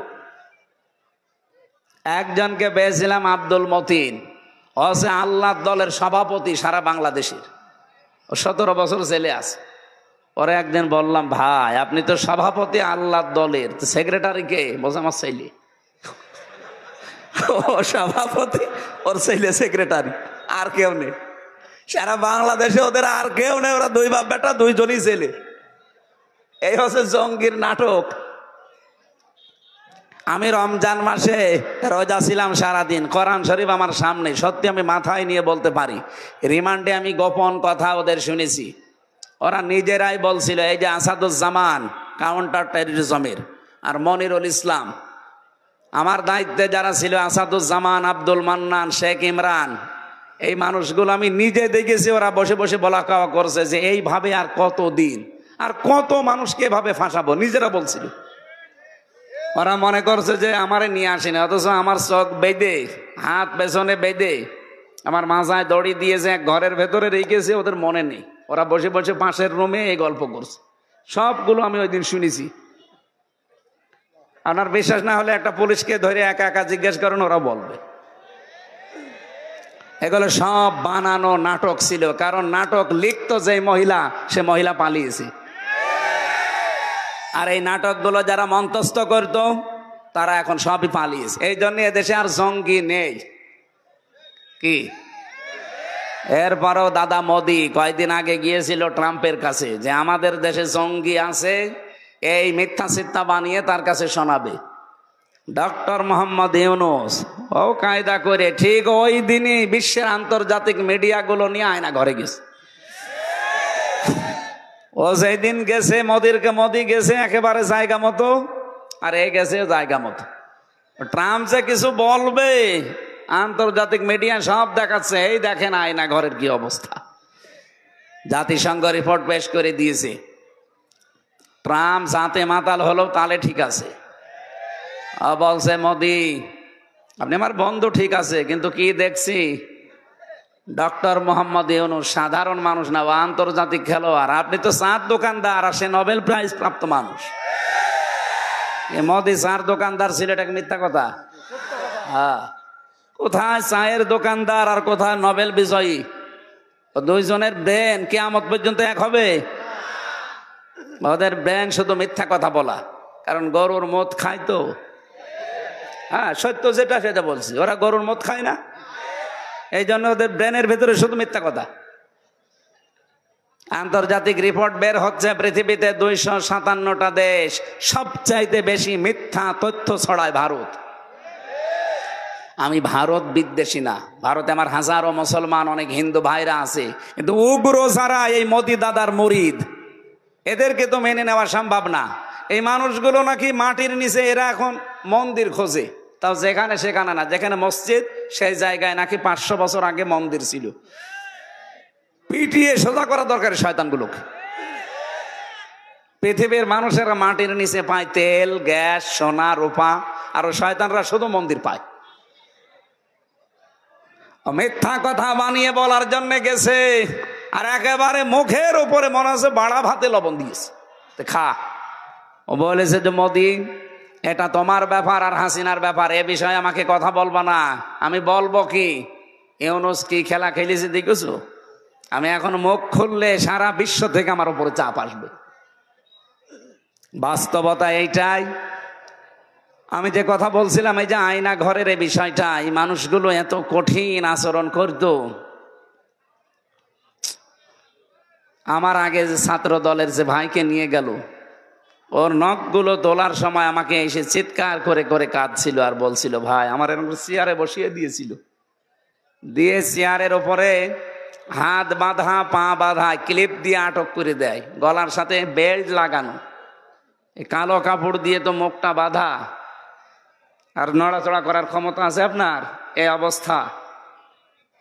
একজনকে পেয়েছিলাম আব্দুল মতিন, হচ্ছে আল্লাহ দলের সভাপতি সারা বাংলাদেশের, 17 বছর জেলে আছে। পরে একদিন বললাম ভাই আপনি তো সভাপতি আল্লাহ দলের, সেক্রেটারি কে? বলছে আমার ছেলে। ও সভাপতি, ওর ছেলে সেক্রেটারি, আর কেউ নেই সারা বাংলাদেশে। ওদের আর কেউ নেই, ওরা 2 বাপ বেটা, 2জনই ছেলে। এই হচ্ছে জঙ্গির নাটক। আমি রমজান মাসে রোজা ছিলাম সারাদিন, কোরআন শরীফ আমার সামনে, সত্যি আমি মাথায় নিয়ে বলতে পারি। রিমান্ডে আমি গোপন কথা ওদের শুনেছি। ওরা নিজেরাই বলছিল এই যে আসাদুজ্জামান কাউন্টার টেররিজমের, আর মনিরুল ইসলাম, আমার দায়িত্বে যারা ছিল আসাদুজ্জামান, আব্দুল মান্নান, শেখ ইমরান, এই মানুষগুলো আমি নিজে দেখেছি। ওরা বসে বসে বলা কাওয়া করছে যে এইভাবে আর কত দিন, আর কত মানুষকে এভাবে ফাঁসাবো, নিজেরা বলছিল। ওরা মনে করছে যে আমারে নিয়ে আসেনি, অথচ আমার চোখ বেঁধে, হাত পেছনে বেঁধে, আমার মাথায় দড়ি দিয়েছে, এক ঘরের ভেতরে রেখেছে, ওদের মনে নেই। ওরা বসে বসে পাশের রুমে এই গল্প করছে। সবগুলো আমি ওই দিন শুনেছি। আপনার বিশ্বাস না হলে একটা পুলিশকে ধরে একা একা জিজ্ঞেস করেন, ওরা বলবে। এগুলো সব বানানো নাটক ছিল, কারণ নাটক লিখতো যে মহিলা, সে মহিলা পালিয়েছে। আর এই নাটকগুলো যারা মন্তস্থ করত তারা এখন সবই পালিয়েছে। এই জন্য এদেশে আর জঙ্গি নেই। কি এরপরেও দাদা মোদি কয়েকদিন আগে গিয়েছিল ট্রাম্পের কাছে যে আমাদের দেশে জঙ্গি আছে, এই মিথ্যা সিদ্ধা বানিয়ে তার কাছে শোনাবে। ডক্টর মোহাম্মদ ইউনূস ও কায়দা করে ঠিক ওই দিনই বিশ্বের আন্তর্জাতিক মিডিয়াগুলো নিয়ে আয়না ঘরে গেছে। ও যেদিন গেছে মোদি গেছে একেবারে জায়গা মতো, আর এ গেছে জায়গা মতো। ট্রাম্প যে কিছু বলবে আন্তর্জাতিক মিডিয়া সব দেখাচ্ছে, এই দেখেন আয়না ঘরের কি অবস্থা। জাতিসংঘ রিপোর্ট পেশ করে দিয়েছে। ট্রাম্প জাতে মাতাল হলো তাহলে ঠিক আছে। বলছে মোদি আপনি আমার বন্ধু ঠিক আছে, কিন্তু কি দেখছি ডক্টর মোহাম্মদ ইউনূস সাধারণ মানুষ না, ও আন্তর্জাতিক খেলোয়াড়। আপনি তো চার দোকানদার আর সে নোবেল প্রাইজ প্রাপ্ত মানুষ। মোদি চার দোকানদার ছিল, এটা মিথ্যা কথা? হ্যাঁ, কোথায় চায়ের দোকানদার আর কোথায় নোবেল বিজয়ী? দুইজনের ব্রেন কিয়ামত পর্যন্ত এক হবে? ওদের ব্রেন শুধু মিথ্যা কথা বলা, কারণ গরুর মদ খায় তো। হ্যাঁ, সত্য যেটা সেটা বলছি, ওরা গরুর মদ খায় না, এই জন্য ওদের ব্রেনের ভেতরে শুধু মিথ্যা কথা। আন্তর্জাতিক রিপোর্ট বের হচ্ছে, পৃথিবীতে 257টা দেশ, সবচাইতে বেশি মিথ্যা তথ্য ছড়ায় ভারত। আমি ভারত বিদ্বেষী না, ভারতে আমার হাজারো মুসলমান অনেক হিন্দু ভাইরা আছে, কিন্তু উগ্র যারা এই মোদি দাদার মুরিদ, এদেরকে তো মেনে নেওয়া সম্ভব না। এই মানুষগুলো নাকি মাটির নিচে এরা এখন মন্দির খোঁজে, তাও যেখানে সেখানে না, যেখানে মসজিদ সেই জায়গায় নাকি 500 বছর আগে মন্দির ছিল। পিটিয়ে সোজা করা দরকার শয়তানগুলোকে। পৃথিবীর মানুষেরা মাটির নিচে পায় তেল, গ্যাস, সোনা, রূপা, আর শয়তানরা শুধু মন্দির পায়। মিথ্যা কথা বানিয়ে বলার জন্য গেছে, আর একেবারে মুখের উপরে মনে হচ্ছে বাড়া ভাতে লবণ দিয়েছে, খা। ও বলেছে যে মোদি এটা তোমার ব্যাপার আর হাসিনার ব্যাপার, এ বিষয়ে আমাকে কথা বলবা না। আমি বলবো কি, ইউনূস কি খেলা খেলেছে দেখেছো? আমি এখন মুখ খুললে সারা বিশ্ব থেকে আমার উপরে চাপ আসবে। বাস্তবতা এইটাই। আমি যে কথা বলছিলাম, এই যে আয়না ঘরের এই বিষয়টা, এই মানুষগুলো এত কঠিন আচরণ করত। আমার আগে যে ছাত্র দলের যে ভাইকে নিয়ে গেল, ওর নখগুলো তোলার সময় আমাকে এসে চিৎকার করে করে কাঁদছিল আর বলছিল, ভাই আমার এরকম চেয়ারে বসিয়ে দিয়েছিল, দিয়ে চেয়ারের ওপরে হাত বাঁধা, পা বাঁধা, ক্লিপ দিয়ে আটক করে দেয়, গলার সাথে বেল্ট লাগানো, কালো কাপড় দিয়ে তো মুখটা বাঁধা, আর নড়াচড়া করার ক্ষমতা আছে আপনার? এই অবস্থা।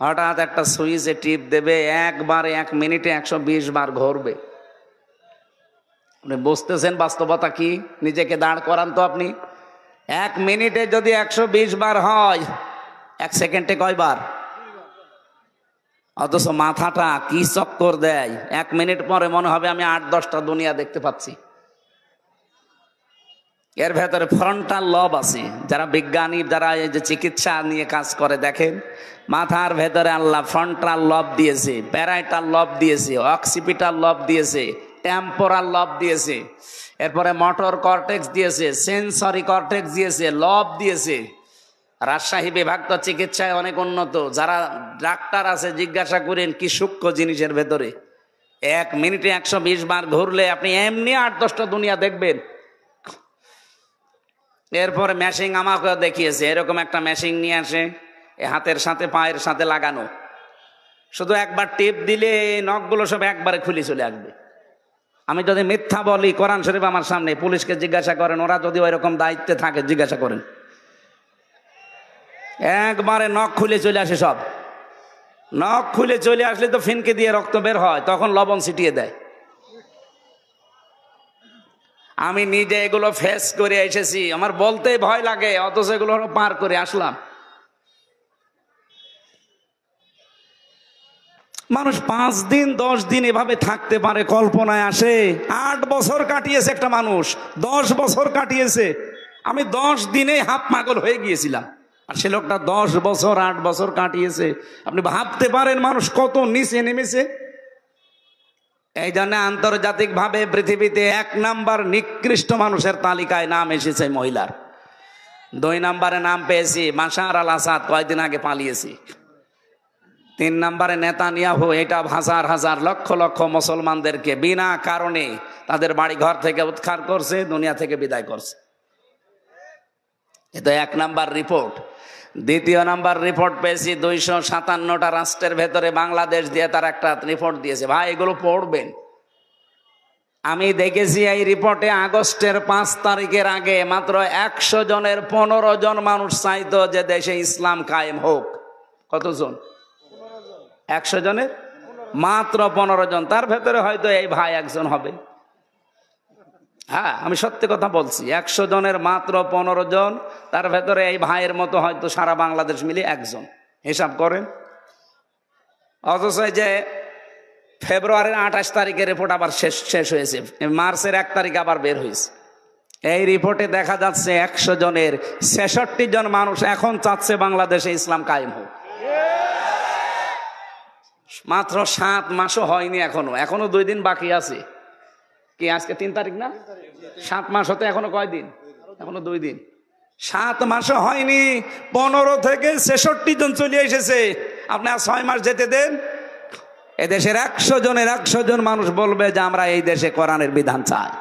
হঠাৎ একটা সুইচে টিপ দেবে, একবারে 1 মিনিটে 120 বার ঘুরবে। আপনি বুঝতেছেন বাস্তবতা কি? নিজেকে দাঁড় করান তো আপনি। 1 মিনিটে যদি 120 বার হয়, 1 সেকেন্ডে কয়বার? অথচ মাথাটা কি চক্কর দেয়, 1 মিনিট পরে মনে হবে আমি 8-10টা দুনিয়া দেখতে পাচ্ছি। এর ভেতরে ফ্রন্টাল লব আছে। যারা বিজ্ঞানী, যারা এই যে চিকিৎসা নিয়ে কাজ করে, দেখেন মাথার ভেতরে আল্লাহ ফ্রন্টাল লব দিয়েছে, প্যারাইটাল লব দিয়েছে, অক্সিপিটাল লব দিয়েছে, টেম্পোরাল লব দিয়েছে, এরপরে মোটর কর্টেক্স দিয়েছে, সেন্সরি কর্টেক্স দিয়েছে, লব দিয়েছে। রাজশাহী বিভাগ তো চিকিৎসায় অনেক উন্নত, যারা ডাক্তার আছে জিজ্ঞাসা করেন কি সূক্ষ্ম জিনিসের ভেতরে। 1 মিনিটে 120 বার ঘুরলে আপনি এমনি 8-10টা দুনিয়া দেখবেন। এরপরে মেশিন আমাকে দেখিয়েছে, এরকম একটা মেশিন নিয়ে আসে, হাতের সাথে পায়ের সাথে লাগানো, শুধু একবার টিপ দিলে নখগুলো সব একবারে খুলে চলে আসবে। আমি যদি মিথ্যা বলি, কোরআন শরীফ আমার সামনে, পুলিশকে জিজ্ঞাসা করেন, ওরা যদি ওইরকম দায়িত্বে থাকে জিজ্ঞাসা করেন, একবারে নখ খুলে চলে আসে। সব নখ খুলে চলে আসলে তো ফিনকে দিয়ে রক্ত বের হয়, তখন লবণ ছিটিয়ে দেয়। আমি নিজে এগুলো ফেস করে এসেছি, আমার বলতেই ভয় লাগে, অথচ এগুলো পার করে আসলাম। মানুষ 5 দিন 10 দিন এভাবে থাকতে পারে, কল্পনায় আসে। 8 বছর কাটিয়েছে একটা মানুষ, 10 বছর কাটিয়েছে। আমি 10 দিনে হাফ পাগল হয়ে গিয়েছিলাম, আর সে লোকটা 10 বছর 8 বছর কাটিয়েছে। আপনি ভাবতে পারেন মানুষ কত নিচে নেমেছে। এই জন্য আন্তর্জাতিক ভাবে পৃথিবীতে 1 নাম্বার নিকৃষ্ট মানুষের তালিকায় নাম এসেছে মহিলার। 2 নম্বরে নাম পেয়েছি বাশার আল আসাদ, কয়েকদিন আগে পালিয়েছি। 3 নম্বরে নেতানিয়াহু, এটা হাজার হাজার লক্ষ লক্ষ মুসলমানদেরকে বিনা কারণে তাদের বাড়ি ঘর থেকে উৎখাত করছে, দুনিয়া থেকে বিদায় করছে। এটা 1 নাম্বার রিপোর্ট। 2 নাম্বার রিপোর্ট পেয়েছি 257টা রাষ্ট্রের ভেতরে বাংলাদেশ দিয়ে তার একটা রিপোর্ট দিয়েছে। ভাই এগুলো পড়বেন। আমি দেখেছি এই রিপোর্টে আগস্টের 5 তারিখের আগে মাত্র 100 জনের 15 জন মানুষ চাইতো যে দেশে ইসলাম কায়েম হোক। কতজন? 100 জনের মাত্র 15 জন। তার ভেতরে হয়তো এই ভাই একজন হবে। হ্যাঁ, আমি সত্যি কথা বলছি। 100 জনের মাত্র 15 জন, তার ভেতরে এই ভাইয়ের মতো হয়তো সারা বাংলাদেশ মিলে একজন। হিসাব করেন। অথচ যে ফেব্রুয়ারির 28 তারিখের রিপোর্ট আবার শেষ হয়েছে, মার্চের 1 তারিখ আবার বের হয়েছে। এই রিপোর্টে দেখা যাচ্ছে 100 জনের 66 জন মানুষ এখন চাচ্ছে বাংলাদেশে ইসলাম কায়েম হোক। মাত্র 7 মাসও হয়নি, এখনো 2 দিন বাকি আছে। কি আজকে 3 তারিখ না? 7 মাস হতে এখনো কয় দিন? এখনো 2 দিন। 7 মাসও হয়নি, 15 থেকে 66 জন চলে এসেছে। আপনি আর 6 মাস যেতে দেন, এদেশের 100 জনের 100 জন মানুষ বলবে যে আমরা এই দেশে কোরআনের বিধান চাই।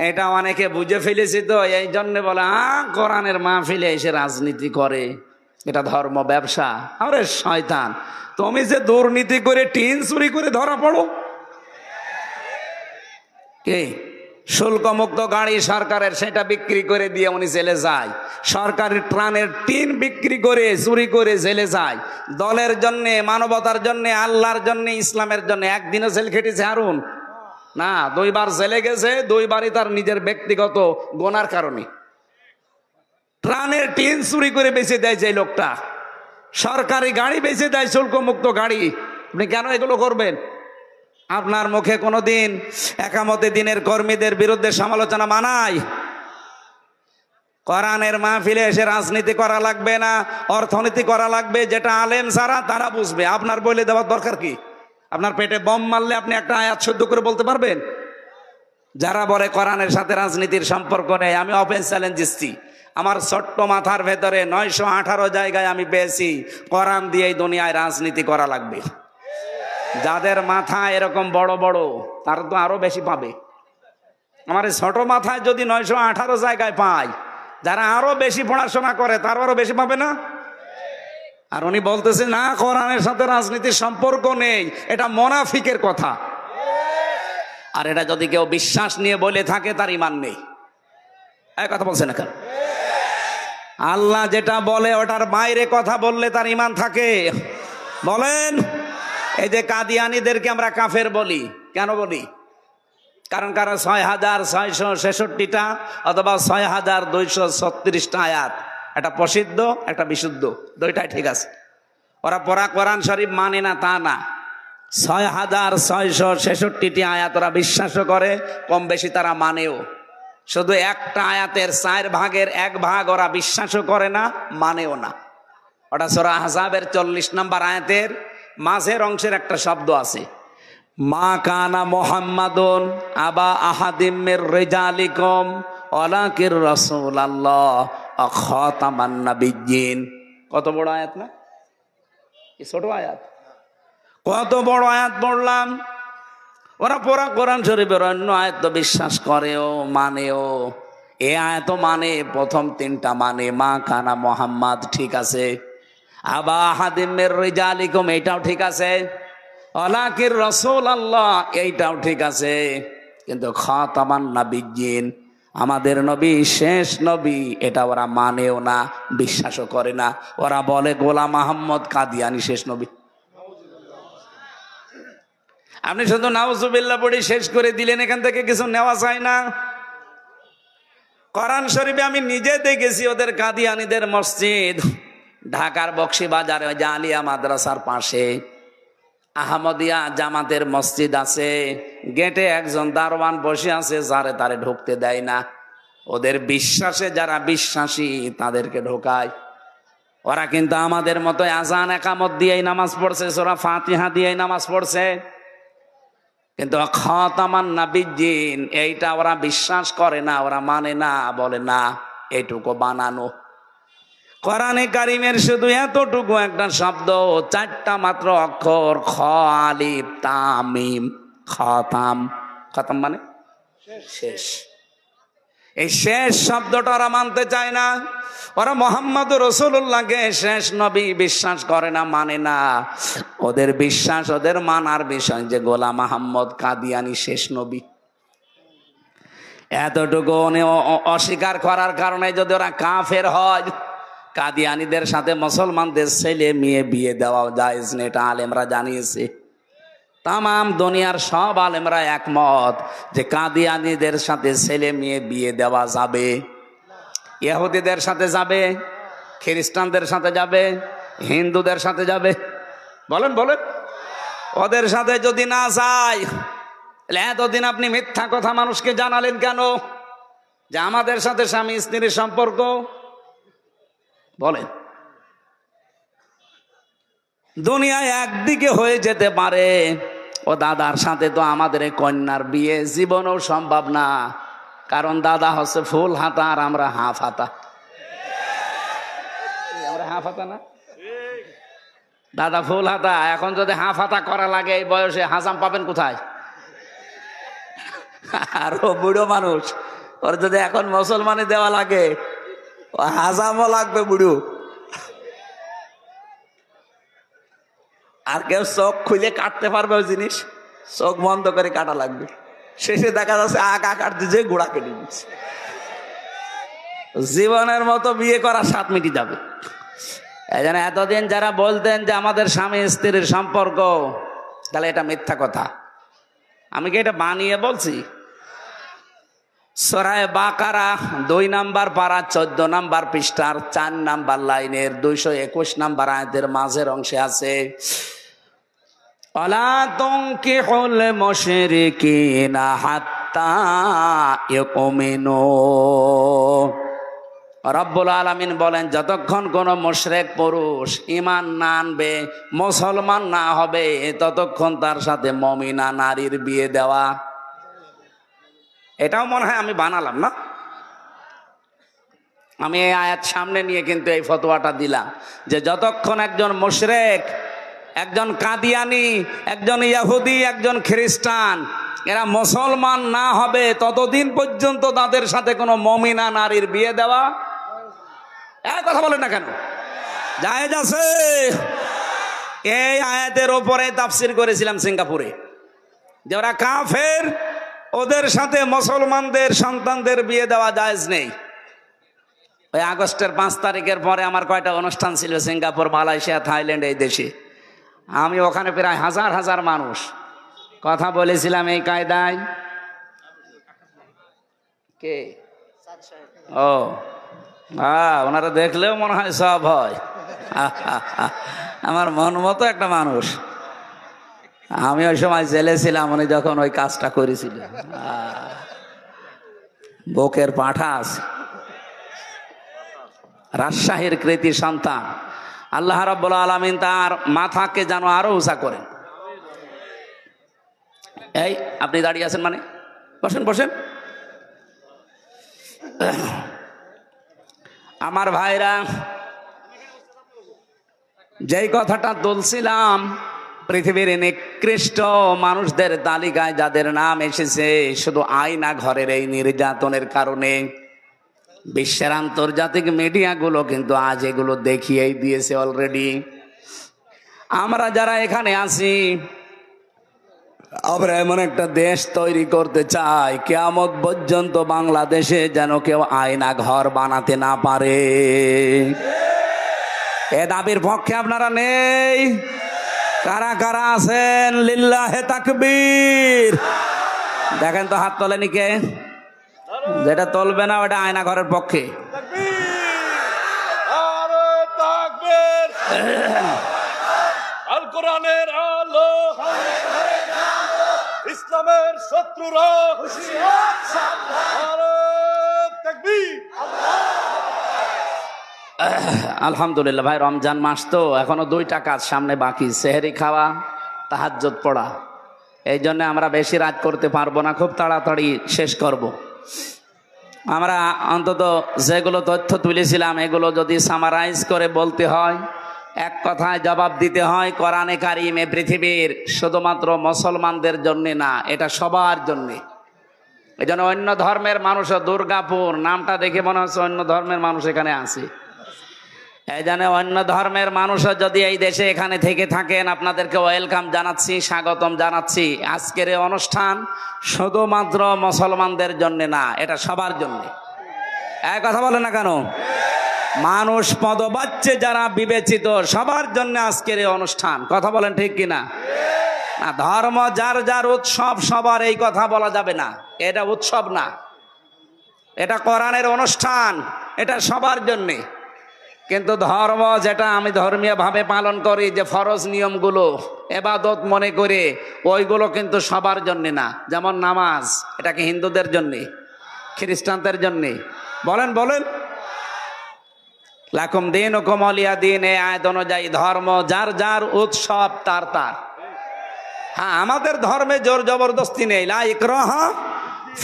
এটা অনেকে বুঝে ফেলেছি, তো এই জন্য বলে কোরআনের মাহফিলে এসে রাজনীতি করে, এটা ধর্ম ব্যবসা। আরে শয়তান, তুমি যে দুর্নীতি করে টিন চুরি করে ধরা পড়ো। কে শুল্ক মুক্ত গাড়ি সরকারের, সেটা বিক্রি করে দিয়ে উনি জেলে যায়। সরকারি ট্রানের টিন বিক্রি করে চুরি করে জেলে যায়। দলের জন্য, মানবতার জন্য, আল্লাহর জন্য, ইসলামের জন্য একদিনও জেল খেটেছে হারুন? না, 2 বার জেলে গেছে, 2 বারই তার নিজের ব্যক্তিগত গোনার কারণে। ট্রানের টিন চুরি করে বেঁচে দেয় যে লোকটা, সরকারি গাড়ি বেঁচে দেয়, শুল্ক মুক্ত গাড়ি। আপনি কেন এগুলো করবেন? আপনার মুখে কোনোদিন একামতে দিনের কর্মীদের বিরুদ্ধে সমালোচনা মানায়? কোরআনের মাহফিলে এসে রাজনীতি করা লাগবে না, অর্থনীতি করা লাগবে, যেটা আলেম ছাড়া তারা বুঝবে। আপনার বলে দেওয়ার দরকার কি? আপনার পেটে বম মারলে আপনি একটা আয়াত শুদ্ধ করে বলতে পারবেন? যারা বলে কোরআনের সাথে রাজনীতির সম্পর্ক নেই, আমি ওপেন চ্যালেঞ্জ দিচ্ছি। আমার ছোট্ট মাথার ভেতরে 918 জায়গায় আমি পেয়েছি কোরআন দিয়েই দুনিয়ায় রাজনীতি করা লাগবে। যাদের মাথা এরকম বড় বড় তারা তো আরো বেশি পাবে। আমার এই ছোট মাথায় যদি 918 জায়গায় পাই, যারা আরো বেশি পড়াশোনা করে তার আরো বেশি পাবে না? আর উনি বলতেছে না কোরআনের সাথে রাজনীতির সম্পর্ক নেই, এটা মুনাফিকের কথা। আর এটা যদি কেউ বিশ্বাস নিয়ে বলে থাকে তার ঈমান নেই। এই কথা বলছেন না কেন? আল্লাহ যেটা বলে ওটার বাইরে কথা বললে তার ঈমান থাকে? বলেন। এই যে কাদিয়ানীদেরকে আমরা কাফের বলি, কেন বলি? কারণ 6666টা অথবা 6236টা আয়াত, একটা প্রসিদ্ধ একটা বিশুদ্ধ, দুইটাই ঠিক আছে। ওরা পড়া কোরআন শরীফ মানে না তা না, 6666টি আয়াত ওরা বিশ্বাসও করে, কম বেশি তারা মানেও। শুধু একটা আয়াতের 4 ভাগের 1 ভাগ ওরা বিশ্বাসও করে না, মানেও না। ওটা সূরা আহজাবের 40 নম্বর আয়াতের মাঝের অংশের একটা শব্দ আছে, মা কানা মুহাম্মাদুন আবা আহাদিম মির রিজালিকুম ওয়ালাকির রাসূলুল্লাহ ওয়া খাতামান নাবিয়্যিন। কত বড় আয়াত না? এই ছোট আয়াত, কত বড় আয়াত পড়লাম। ওরা পুরা কোরআন শরীফের অন্য আয়াত তো বিশ্বাস করেও মানেও। এ আয়াত মানে প্রথম 3টা মানে, মা কানা মুহাম্মাদ ঠিক আছে, আবা আহাদিম মির রিজালিকুম এইটাও ঠিক আছে, ওয়ালাকির রাসূলুল্লাহ এইটাও ঠিক আছে, কিন্তু খাতামান নাবিয়্যিন আমাদের নবী শেষ নবী এটা ওরা মানেও না, বিশ্বাসও করে না। ওরা বলে গোলাম আহমদ কাদিয়ানী শেষ নবী। আপনি শুধু নাউজুবিল্লাহ পড়ে শেষ করে দিলেন, এখান থেকে কিছু নেওয়া যায় না। কোরআন শরীফে আমি নিজে দেখেছি ওদের কাদিয়ানীদের মসজিদ ঢাকার বকশীবাজারে ওই আলিয়া মাদ্রাসার পাশে আহমদিয়া জামাতের মসজিদ আছে, গেটে একজন দারোয়ান বসে আছে, যারে তারে ঢুকতে দেয় না। ওদের বিশ্বাসে যারা বিশ্বাসী তাদেরকে ঢোকায়। ওরা কিন্তু আমাদের মতো আজান একামত দিয়েই নামাজ পড়ছে, সূরা ফাতিহা দিয়েই নামাজ পড়ছে, কিন্তু খাতামান নাবিয়্যিন এইটা ওরা বিশ্বাস করে না, ওরা মানে না, বলে না এইটুকু বানানো। কোরআনে কারিমের শুধু এতটুকু একটা শব্দ, 4টা মাত্র অক্ষর, খ আলিফ তাম মিম, খতাম। খতাম মানে শেষ। এই শেষ শব্দটা ওরা মানতে চায় না। ওরা মোহাম্মদ রাসূলুল্লাহকে শেষ নবী বিশ্বাস করে না, মানে না। ওদের বিশ্বাস, ওদের মানার বিষয় যে গোলাম আহমদ কাদিয়ানী শেষ নবী। এতটুকু অস্বীকার করার কারণে যদি ওরা কাফের হয়, কাদিয়ানীদের সাথে মুসলমানদের ছেলে মেয়ে বিয়ে দেওয়া জায়েজ নেই, এটা আলেমরা জানিয়েছে। তামাম দুনিয়ার সব আলেমরা একমত যে কাদিয়ানীদের সাথে ছেলে মেয়ে বিয়ে দেওয়া যাবে। ইহুদিদের সাথে যাবে, খ্রিস্টানদের সাথে যাবে, হিন্দুদের সাথে যাবে। বলেন বলেন, ওদের সাথে যদি না যায়, এতদিন আপনি মিথ্যা কথা মানুষকে জানালেন কেন যে আমাদের সাথে স্বামী স্ত্রীর সম্পর্ক? বলেন, দুনিয়ায় একদিকে হয়ে যেতে পারে, ও দাদার সাথে তো আমাদের কন্যার বিয়ে জীবনেও সম্ভব না, কারণ দাদা হচ্ছে ফুল হাতা আর আমরা হাফ হাতা। আমরা হাফ হাতা না, দাদা ফুল হাতা। এখন যদি হাফ হাতা করা লাগে এই বয়সে, হাজাম পাবেন কোথায়? আর ও বুড়ো মানুষ, ওর যদি এখন মুসলমানে দেওয়া লাগে, ও হাজামও লাগবে বুড়ো। আর কেউ চোখ খুলে কাটতে পারবে ওই জিনিস? চোখ বন্ধ করে কাটা লাগবে। শেষে দেখা যাচ্ছে আগা কাটতে যে গোড়া কেটে দিচ্ছে। জীবনের মতো বিয়ে করা 7 মিনিট যাবে। এই জন্য এতদিন যারা বলতেন যে আমাদের স্বামী স্ত্রীর সম্পর্ক, তাহলে এটা মিথ্যা কথা। আমি কি এটা বানিয়ে বলছি? সূরা বাকারা 2 নাম্বার পারা 14 নাম্বার পৃষ্ঠার 4 নাম্বার লাইনের 221 নাম্বার আয়াতের মাঝের অংশে আছে, ওয়ালা তুনকিহুল মুশরিকিনা হাত্তা ইয়াকুমিনু। রব্বুল আলামিন বলেন, যতক্ষণ কোন মুশরিক পুরুষ ঈমান না আনবে, মুসলমান না হবে, ততক্ষণ তার সাথে মুমিনা নারীর বিয়ে দেওয়া। এটাও মনে হয় আমি বানালাম না? আমি এই আয়াত সামনে নিয়ে কিন্তু এই ফতোয়াটা দিলাম যে যতক্ষণ একজন মুশরিক, একজন কাদিয়ানী, একজন ইহুদি, একজন খ্রিস্টান এরা মুসলমান না হবে, ততদিন পর্যন্ত তাদের সাথে কোনো মুমিনা নারীর বিয়ে দেওয়া, কথা বলেন না কেন, জায়েজ আছে। এই আয়াতের ওপরে তাফসীর করেছিলাম সিঙ্গাপুরে, যে ওরা কাফের, ওদের সাথে মুসলমানদের সন্তানদের বিয়ে দেওয়া জায়েজ নেই। ওই আগস্টের 5 তারিখের পরে আমার কয়টা অনুষ্ঠান ছিল সিঙ্গাপুর, মালয়েশিয়া, থাইল্যান্ড, এই দেশে। আমি ওখানে প্রায় হাজার হাজার মানুষ কথা বলেছিলাম এই কায়দায়। কে? ও হ্যাঁ, ওনারা দেখলেও মনে হয় সব হয়। আমার মন মতো একটা মানুষ। আমি ওই সময় জেলে ছিলাম, উনি যখন ওই কাজটা করেছিল। বুকের পাঁঠা আছে। রাজশাহীর কৃতি সন্তান। আল্লাহ রাব্বুল আলামিন তার মাথাকে যেন আরো উঁচা করেন। এই আপনি দাঁড়িয়ে আছেন মানে? বসেন বসেন। আমার ভাইরা, যেই কথাটা তুলছিলাম, পৃথিবীর নিকৃষ্ট মানুষদের তালিকায় যাদের নাম এসেছে শুধু আয়না ঘরের এই নির্যাতনের কারণে, বিশ্বের আন্তর্জাতিক মিডিয়াগুলো কিন্তু আজ এগুলো দেখিয়েই দিয়েছে অলরেডি। আমরা যারা এখানে আছি, আমরা এমন একটা দেশ তৈরি করতে চাই, কিয়ামত পর্যন্ত বাংলাদেশে যেন কেউ আয়না ঘর বানাতে না পারে। এ দাবির পক্ষে আপনারা নেই? কারা কারা আছেন? লিল্লাহে তাকবীর। দেখেন তো হাত তোলেনি কে? যেটা তুলবে না ওটা আয়না ঘরের পক্ষে। আল কোরআনের আলো, ইসলামের শত্রুরা হুঁশিয়ার, সাবধান, তাকবীর। আলহামদুলিল্লাহ ভাই, রমজান মাস তো এখনো 2টা কাজ সামনে বাকি, সেহরি খাওয়া, তাহাজ্জুদ পড়া। এই জন্য আমরা বেশি রাত করতে পারবো না, খুব তাড়াতাড়ি শেষ করব। আমরা অন্তত যেগুলো তথ্য তুলেছিলাম এগুলো যদি সামারাইজ করে বলতে হয়, এক কথায় জবাব দিতে হয়, কোরআনে কারিম এ পৃথিবীর শুধুমাত্র মুসলমানদের জন্য না, এটা সবার জন্যে। এই জন্য অন্য ধর্মের মানুষও, দুর্গাপুর নামটা দেখে মনে হচ্ছে অন্য ধর্মের মানুষ এখানে আছে। এই জন্য অন্য ধর্মের মানুষও যদি এই দেশে এখানে থেকে থাকেন, আপনাদেরকে ওয়েলকাম জানাচ্ছি, স্বাগতম জানাচ্ছি। আজকের এই অনুষ্ঠান শুধুমাত্র মুসলমানদের জন্য না, এটা সবার জন্য। এক কথা বলে না কেন? মানুষ পদবাচ্যে যারা বিবেচিত সবার জন্য আজকের এই অনুষ্ঠান। কথা বলেন ঠিক কিনা? না, ধর্ম যার যার উৎসব, সবার এই কথা বলা যাবে না। এটা উৎসব না, এটা কোরআনের অনুষ্ঠান, এটা সবার জন্যে। কিন্তু ধর্ম যেটা আমি ধর্মীয় ভাবে পালন করি, যে ফরজ নিয়মগুলো এবাদত মনে করে, ওইগুলো কিন্তু সবার জন্য না। যেমন নামাজ, এটা কি হিন্দুদের জন্যে, খ্রিস্টানদের জন্যে? বলেন বলেন। লাকুম দীনুকুম ওয়ালিয়া দীন, এই আয়াত অনুযায়ী ধর্ম যার যার উৎসব তার তার। হ্যাঁ, আমাদের ধর্মে জোর জবরদস্তি নেই, লা ইকরাহা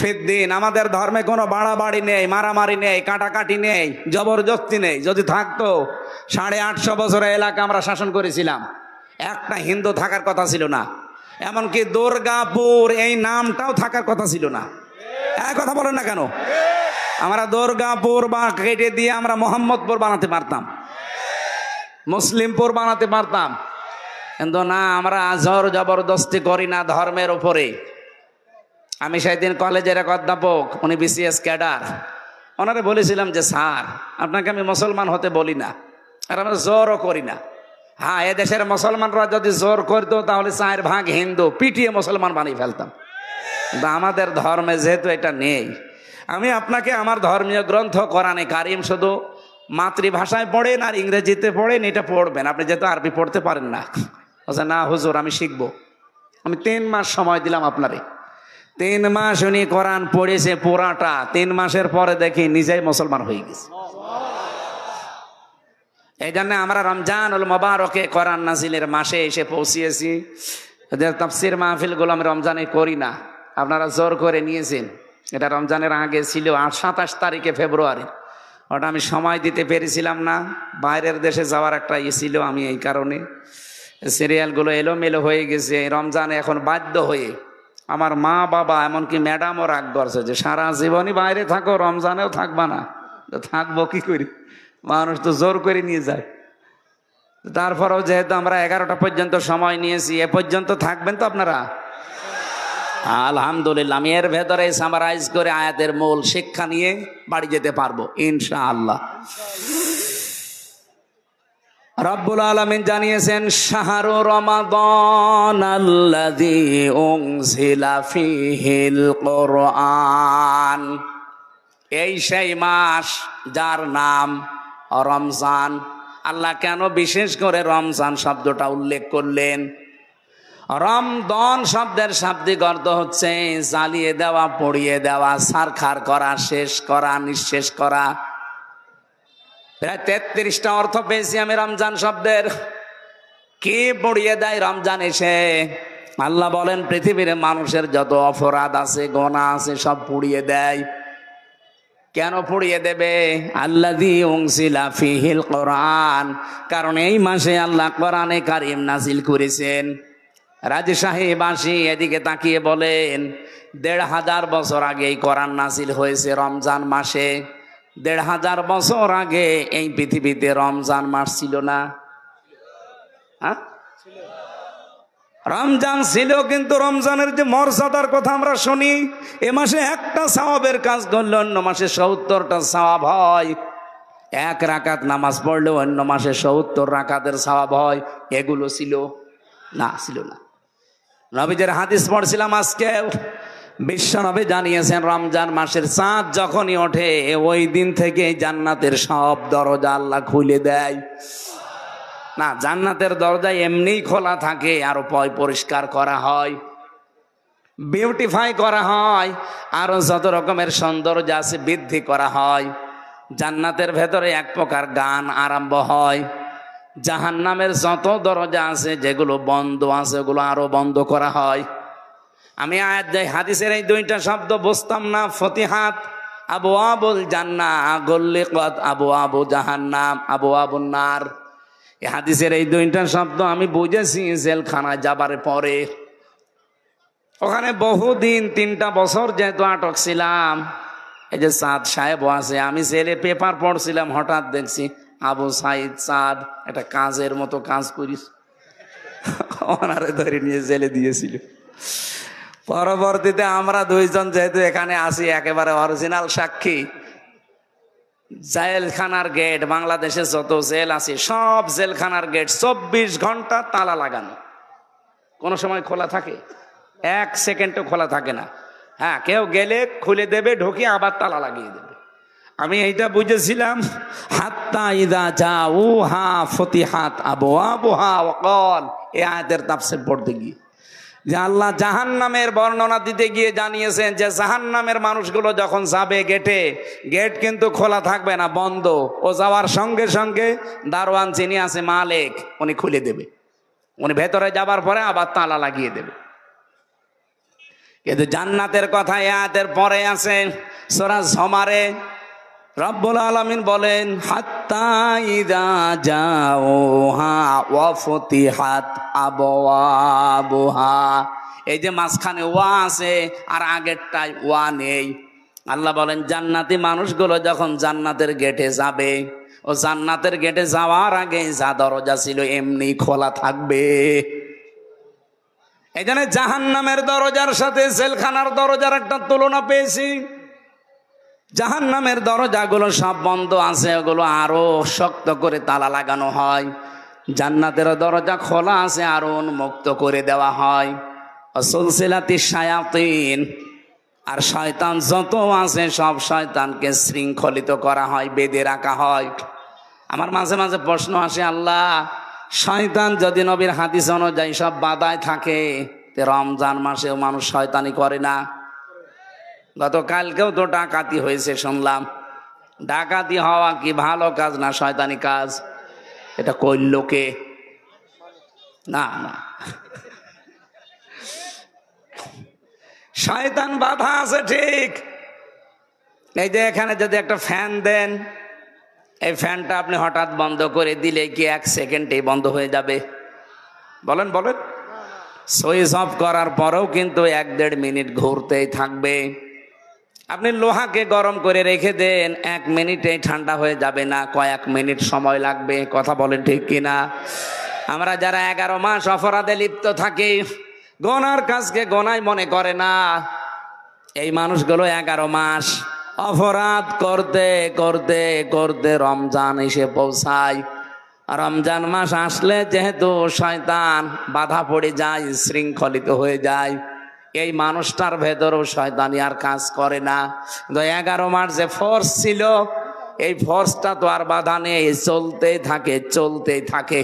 ফিদ্দিন। আমাদের ধর্মে কোনো বাড়াবাড়ি নেই, মারামারি নেই, কাটাকাটি নেই, জবরদস্তি নেই। যদি থাকতো 850 বছরের এলাকা আমরা শাসন করেছিলাম, একটা হিন্দু থাকার কথা ছিল না। এমনকি দুর্গাপুর এই নামটাও থাকার কথা ছিল না। এক কথা বলেন না কেন? আমরা দুর্গাপুর বা কেটে দিয়ে আমরা মোহাম্মদপুর বানাতে পারতাম, মুসলিমপুর বানাতে পারতাম। কিন্তু না, আমরা জোর জবরদস্তি করি না ধর্মের উপরে। আমি সেদিন কলেজের এক অধ্যাপক, উনি বিসিএস ক্যাডার, ওনারে বলেছিলাম যে স্যার, আপনাকে আমি মুসলমান হতে বলি না, আর আমরা জোরও করি না। হ্যাঁ, এদেশের মুসলমানরা যদি জোর করতো তাহলে 4 ভাগ হিন্দু পিটিয়ে মুসলমান বানিয়ে ফেলতাম। কিন্তু আমাদের ধর্মে যেহেতু এটা নেই, আমি আপনাকে আমার ধর্মীয় গ্রন্থ কোরআনে কারিম শুধু মাতৃভাষায় পড়েন আর ইংরেজিতে পড়েন, এটা পড়বেন। আপনি যেহেতু আরবি পড়তে পারেন না, বলছে না হুজুর আমি শিখবো। আমি 3 মাস সময় দিলাম আপনারে। 3 মাস উনি কোরআন পড়েছে পুরাটা। 3 মাসের পরে দেখি নিজেই মুসলমান হয়ে গেছে। এই জন্য আমরা রমজানুল মুবারকে কোরআন নাজিলের মাসে এসে পৌঁছিয়েছি। এদের তাফসির মাহফিলগুলো আমি রমজানে করি না, আপনারা জোর করে নিয়েছেন। এটা রমজানের আগে ছিল 27 তারিখে ফেব্রুয়ারি, ওটা আমি সময় দিতে পেরেছিলাম না, বাইরের দেশে যাওয়ার একটা ছিল। আমি এই কারণে সিরিয়ালগুলো এলোমেলো হয়ে গেছে। রমজানে এখন বাধ্য হয়ে আমার মা বাবা এমনকি ম্যাডামও রাগ করছে যে সারা জীবনই বাইরে থাকো, রমজানেও থাকবা না। তো থাকবো কি করি, মানুষ তো জোর করে নিয়ে যায়। তারপরেও যেহেতু আমরা 11টা পর্যন্ত সময় নিয়েছি, এ পর্যন্ত থাকবেন তো আপনারা? আলহামদুলিল্লাহ। আমি এর ভেতরে সামারাইজ করে আয়াতের মূল শিক্ষা নিয়ে বাড়ি যেতে পারবো ইনশাআল্লাহ। রব্বুল আলামিন জানিয়েছেন, শাহরু রমাদান আল্লাযী উনজিলা ফীহিল কুরআন, এই সেই মাস যার নাম রমজান। আল্লাহ কেন বিশেষ করে রমজান শব্দটা উল্লেখ করলেন? রমদন শব্দের শাব্দিক অর্থ হচ্ছে জ্বালিয়ে দেওয়া, পড়িয়ে দেওয়া, ছারখার করা, শেষ করা, নিঃশেষ করা। প্রায় 33টা অর্থ পেয়েছি আমি রমজান শব্দের। কি পড়িয়ে দেয় রমজান এসে? আল্লাহ বলেন পৃথিবীর মানুষের যত অপরাধ আছে, গোনা আছে, সব পুড়িয়ে দেয়। কেন পুড়িয়ে দেবে? আল্লাযী উনজিলা ফীহিল কুরআন, কারণ এই মাসে আল্লাহ কোরআনে কারীম নাজিল করেছেন। রাজি সাহেব আসি এদিকে তাকিয়ে বলেন, 1500 বছর আগে এই কোরআন নাজিল হয়েছে রমজান মাসে। 1500 বছর আগে এই পৃথিবীতে রমজান মাস ছিল না। হ্যাঁ, রমজান ছিল, কিন্তু রমজানের যে মর্যাদার কথা আমরা শুনি, এ মাসে একটা সওয়াবের কাজ করলে অন্য মাসে 70টা সওয়াব হয়। 1 রাকাত নামাজ পড়লে অন্য মাসে 70 রাকাতের সওয়াব হয়। এগুলো ছিল না, ছিল না। নবীদের হাদিস পড়ছিলাম আজকে, বিশ্বনবী জানিয়েছেন রমজান মাসের চাঁদ যখনই ওঠে ওই দিন থেকে জান্নাতের সব দরজা আল্লাহ খুলে দেয়। না, জান্নাতের দরজা এমনিই খোলা থাকে, আরো পরিষ্কার করা হয়, বিউটিফাই করা হয়, আরো যত রকমের সৌন্দর্য আছে বৃদ্ধি করা হয়। জান্নাতের ভেতরে এক প্রকার গান আরম্ভ হয়। জাহান্নামের যত দরজা আছে, যেগুলো বন্ধ আছে, ওগুলো আরো বন্ধ করা হয়। আমি আয়াত হাদিসের এই 2টা শব্দ বুঝতাম না, ফতিহাত আবওয়াবুল জান্নাহ, গুল্লিকাত আবওয়াবু জাহান্নাম, আবওয়াবুন নার। এই হাদিসের এই দুইটা শব্দ আমি বুঝেছি জেলখানায় যাবার পরে। ওখানে বহুদিন 3টা বছর যেহেতু আটক ছিলাম, এই যে সাদ সাহেব আছে, আমি জেলে পেপার পড়ছিলাম, হঠাৎ দেখছি আবু সাইদ সাদ একটা কাজের মতো কাজ করিস, ওনারে ধরে নিয়ে জেলে দিয়েছিল। পরবর্তীতে আমরা দুইজন যেহেতু এখানে আসি, একেবারে অরিজিনাল সাক্ষী। জেলখানার গেট, বাংলাদেশে যত জেল আছে সব জেলখানার গেট 24 ঘন্টা তালা লাগানো, কোনো সময় খোলা থাকে? 1 সেকেন্ডও খোলা থাকে না। হ্যাঁ, কেউ গেলে খুলে দেবে, ঢুকে আবার তালা লাগিয়ে দেবে। আমি এইটা বুঝেছিলাম, হাত্তা ইদা জাউহা ফতিহাত আবওয়াবুহা ওয়া ক্বাল, এই আয়াতের তাফসীর পড়তে গিয়ে যে আল্লাহ জাহান্নামের বর্ণনা দিতে গিয়ে জানিয়েছেন যে জাহান্নামের মানুষগুলো যখন যাবে গেটে, গেট কিন্তু খোলা থাকবে না, বন্ধ। ও যাওয়ার সঙ্গে সঙ্গে দারোয়ান যিনি আছে মালিক, উনি খুলে দেবে, উনি ভেতরে যাবার পরে আবার তালা লাগিয়ে দেবে। কিন্তু জান্নাতের কথা আয়াতের পরে আছে সূরা যুমারে। রব্বুল আলামিন বলেন হাত্তা ইযা জাউহা ওয়া ফুতিহাত আবওয়াবুহা। এই যে মাঝখানে ওয়া আছে আর আগেরটায় ওয়া নেই। আল্লাহ বলেন জান্নাতি মানুষগুলো যখন জান্নাতের গেটে যাবে, ও জান্নাতের গেটে যাওয়ার আগে যা দরজা ছিল এমনি খোলা থাকবে। এই জন্য জাহান্নামের দরজার সাথে জেলখানার দরজার একটা তুলনা পেয়েছি। জাহান্নামের দরজাগুলো সব বন্ধ আছে, ওগুলো আরো শক্ত করে তালা লাগানো হয়। জান্নাতের দরজা খোলা আছে, আরো উন্মুক্ত করে দেওয়া হয়। সুলসিলাতিশ শায়াতিন, আর শয়তান যত আছে সব শয়তানকে শৃঙ্খলিত করা হয়, বেঁধে রাখা হয়। আমার মাঝে মাঝে প্রশ্ন আসে, আল্লাহ শয়তান যদি নবীর হাদিস অনুযায়ী সব বাধায় থাকে, রমজান মাসেও মানুষ শয়তানি করে না? গতকালকেও তো ডাকাতি হয়েছে শুনলাম। ডাকাতি হওয়া কি ভালো কাজ না শয়তানি কাজ? এটা করল কে? না না, শয়তান বাধা আছে ঠিক। এই যে এখানে যদি একটা ফ্যান দেন, এই ফ্যানটা আপনি হঠাৎ বন্ধ করে দিলে কি 1 সেকেন্ডেই বন্ধ হয়ে যাবে? বলেন বলেন। সুইচ অফ করার পরেও কিন্তু 1-1.5 মিনিট ঘুরতেই থাকবে। আপনি লোহাকে গরম করে রেখে দেন, 1 মিনিটেই ঠান্ডা হয়ে যাবে না, কয়েক মিনিট সময় লাগবে। কথা বলেন ঠিক কিনা? আমরা যারা 11 মাস অপরাধে লিপ্ত থাকি, গোনার কাজকে গোনাই মনে করে না, এই মানুষগুলো 11 মাস অপরাধ করতে করতে করতে রমজান এসে পৌঁছায়। রমজান মাস আসলে যেহেতু শয়তান বাধা পড়ে যায়, শৃঙ্খলিত হয়ে যায়, এই মানুষটার ভেতরেও শয়তানি আর কাজ করে না। 11 মাস যে ফোর্স ছিল, এই ফোর্সটা তো আর বাধা নেই, চলতেই থাকে চলতেই থাকে।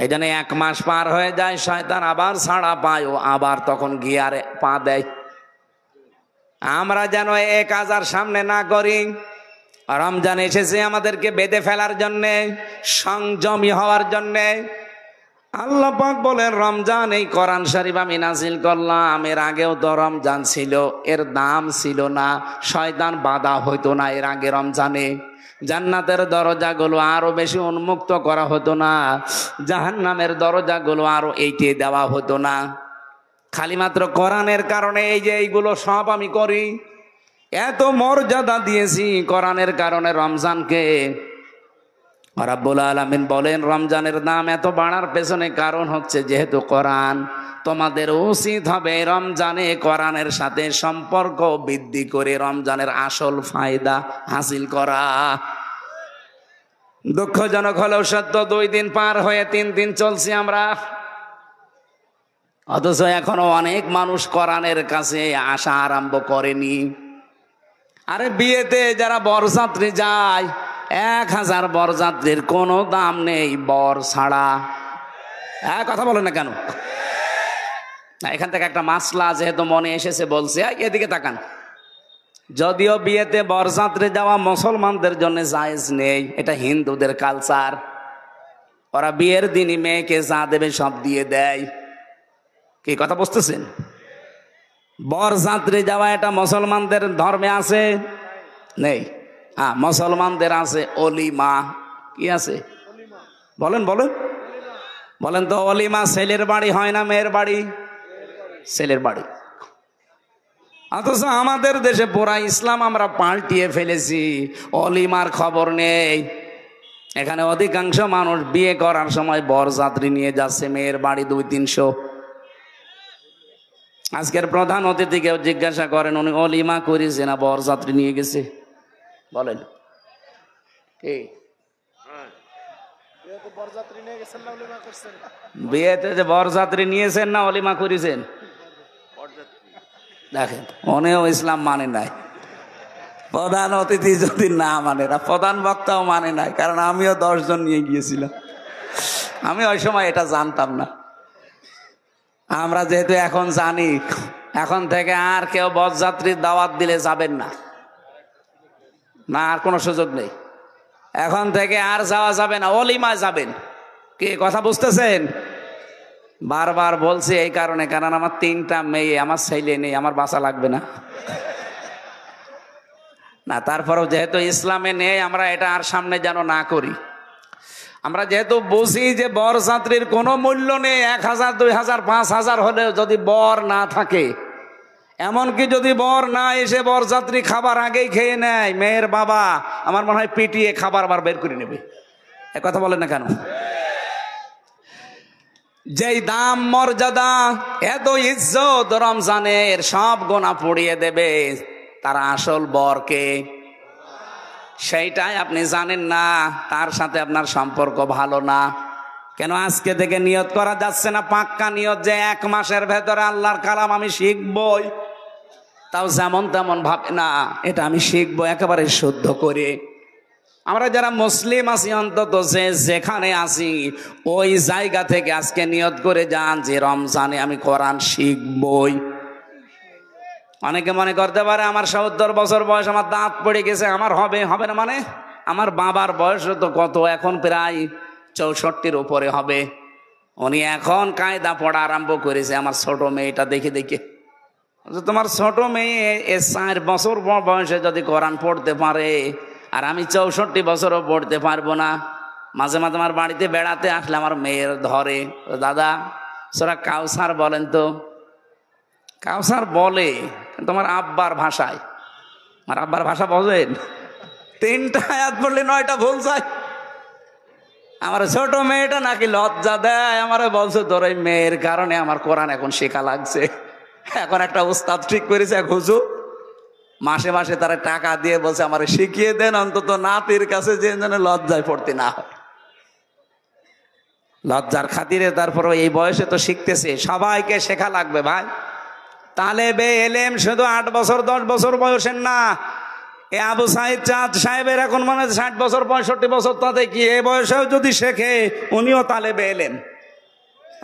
এই জন্য 1 মাস পার হয়ে যায়, শয়তান আবার ছাড়া পায়, ও আবার তখন গিয়ারে পা দেয়। আমরা যেন এ কাজ আর সামনে না করি। রমজান এসেছে আমাদেরকে বেঁধে ফেলার জন্যে, সংযমী হওয়ার জন্যে। আল্লাহ পাক বলেন রমজান এই কোরআন শরীফ আমি নাজিল করলাম, এর আগেও তো রমজান ছিল, এর দাম ছিল না, শয়তান বাধা হইতো না এর আগে রমজানে। জান্নাতের দরজাগুলো আরো বেশি উন্মুক্ত করা হতো না, জাহান্নামের দরজাগুলো আরো এইটিয়ে দেওয়া হতো না। খালি মাত্র কোরআনের কারণে এই যে এইগুলো সব আমি করি, এত মর্যাদা দিয়েছি কোরআনের কারণে রমজানকে। রাব্বুল আলামিন বলেন রমজানের দাম এত বাড়ার পেছনে কারণ হচ্ছে যেহেতু কোরআন, তোমাদের উচিত হবে রমজানে কোরআনের সাথে সম্পর্ক বৃদ্ধি করে রমজানের আসল ফায়দা হাসিল করা। দুঃখজনক হলেও সত্য, 2 দিন পার হয়ে 3 দিন চলছি আমরা, অথচ এখনো অনেক মানুষ কোরআনের কাছে আসা আরম্ভ করেনি। আরে বিয়েতে যারা বরযাত্রী যায়, 1000 বরযাত্রীর কোনো দাম নেই বর ছাড়া। কথা বলে না কেন? এখান থেকে একটা মাসলা যেহেতু মনে এসেছে বলছে, এদিকে তাকান। যদিও বিয়েতে বরযাত্রী যাওয়া মুসলমানদের জন্য জায়েজ নেই, এটা হিন্দুদের কালচার। ওরা বিয়ের দিনই মেয়েকে যা দেবে সব দিয়ে দেয়। কি কথা বুঝতেছেন? বরযাত্রী যাওয়া এটা মুসলমানদের ধর্মে আছে, নেই। হ্যাঁ, মুসলমানদের আছে অলিমা। কি আছে বলেন বলেন বলেন তো, অলিমা ছেলের বাড়ি হয় না মেয়ের বাড়ি? ছেলের বাড়ি। অথচ আমাদের দেশে পুরা ইসলাম আমরা পাল্টিয়ে ফেলেছি, অলিমার খবর নেই। এখানে অধিকাংশ মানুষ বিয়ে করার সময় বরযাত্রী নিয়ে যাচ্ছে মেয়ের বাড়ি 200-300। আজকের প্রধান অতিথিকে জিজ্ঞাসা করেন উনি অলিমা করেছে না বরযাত্রী নিয়ে গেছে? বলেন কি বিয়েতে যে বরযাত্রী নিয়েছেন না অলিমা করেছেন? দেখেন, উনিও ইসলাম মানে নাই। প্রধান অতিথি যদি না মানে না, প্রধান বক্তাও মানে নাই, কারণ আমিও 10 জন নিয়ে গিয়েছিলাম। আমি ওই সময় এটা জানতাম না। আমরা যেহেতু এখন জানি, এখন থেকে আর কেউ বরযাত্রীর দাওয়াত দিলে যাবেন না, না আর কোনো সুযোগ নেই। এখন থেকে আর যাওয়া যাবে না, অলিমায় যাবেন। কি কথা বুঝতেছেন? বারবার বলছি এই কারণে, কারণ আমার 3টা মেয়ে, আমার ছেলে নেই, আমার বাঁচা লাগবে না। না, তারপরেও যেহেতু ইসলামে নেই, আমরা এটা আর সামনে যেন না করি। আমরা যেহেতু বুঝি যে বরযাত্রীর কোনো মূল্য নেই, 1000, 2000, 5000 হলেও যদি বর না থাকে, এমনকি যদি বর না এসে বরযাত্রী খাবার আগেই খেয়ে নেয়, মেয়ের বাবা আমার মনে হয় পিটিয়ে খাবার আবার বের করে নেবে। এ কথা বলেন না কেন? যেই দাম মর্যাদা, এত ইজ্জত রমজানের, সব গোনা পুড়িয়ে দেবে তারা আসল বরকে, সেইটাই আপনি জানেন না। তার সাথে আপনার সম্পর্ক ভালো না। কেন আজকে থেকে নিয়ত করা যাচ্ছে না, পাক্কা নিয়ত, যে 1 মাসের ভেতরে আল্লাহর কালাম আমি শিখবই। তাও যেমন তেমন ভাবে না, এটা আমি শিখবো একেবারে শুদ্ধ করে। আমরা যারা মুসলিম আছি, অন্তত যেখানে আছি ওই জায়গা থেকে আজকে নিয়ত করে যান যে রমজানে আমি কোরআন শিখবই। অনেকে মনে করতে পারে আমার 70 বছর বয়স, আমার দাঁত পড়ে গেছে, আমার হবে হবে না। মানে আমার বাবার বয়স তো কত, এখন প্রায় 64-র উপরে হবে। উনি এখন কায়দা পড়া আরম্ভ করেছে আমার ছোট মেয়েটা দেখে দেখে। তোমার ছোট মেয়ে 4 বছর বয়সে যদি কোরআন পড়তে পারে, আর আমি 64 বছরও পড়তে পারবো না। মাঝে মাঝে আমার বাড়িতে বেড়াতে আসলে আমার মেয়ের ধরে, দাদা সূরা কাউসার বলেন তো। কাউসার বলে তোমার আব্বার ভাষায়। আমার আব্বার ভাষা বলেন, 3টা আয়াত পড়লে 9টা ভুল যায়। আমার ছোট মেয়েটা নাকি লজ্জা দেয়, আমার বলছে তোর এই মেয়ের কারণে আমার কোরআন এখন শেখা লাগছে। এখন একটা উস্তাদ ঠিক করেছে, এক হুজুর, মাসে মাসে তারা টাকা দিয়ে বলছে আমার শিখিয়ে দেন, অন্তত নাতির কাছে যে যেন লজ্জায় পড়তে না হয়। লজ্জার খাতিরে তারপর এই বয়সে তো শিখতেছে, সবাইকে শেখা লাগবে ভাই। তালেবে এলেম শুধু 8 বছর 10 বছর বয়সের না। এ আবু সাইদ চাঁদ সাহেবের এখন মনে হয় 60 বছর 65 বছর, তাতে কি এ বয়সেও যদি শেখে উনিও তালেবে এলেম।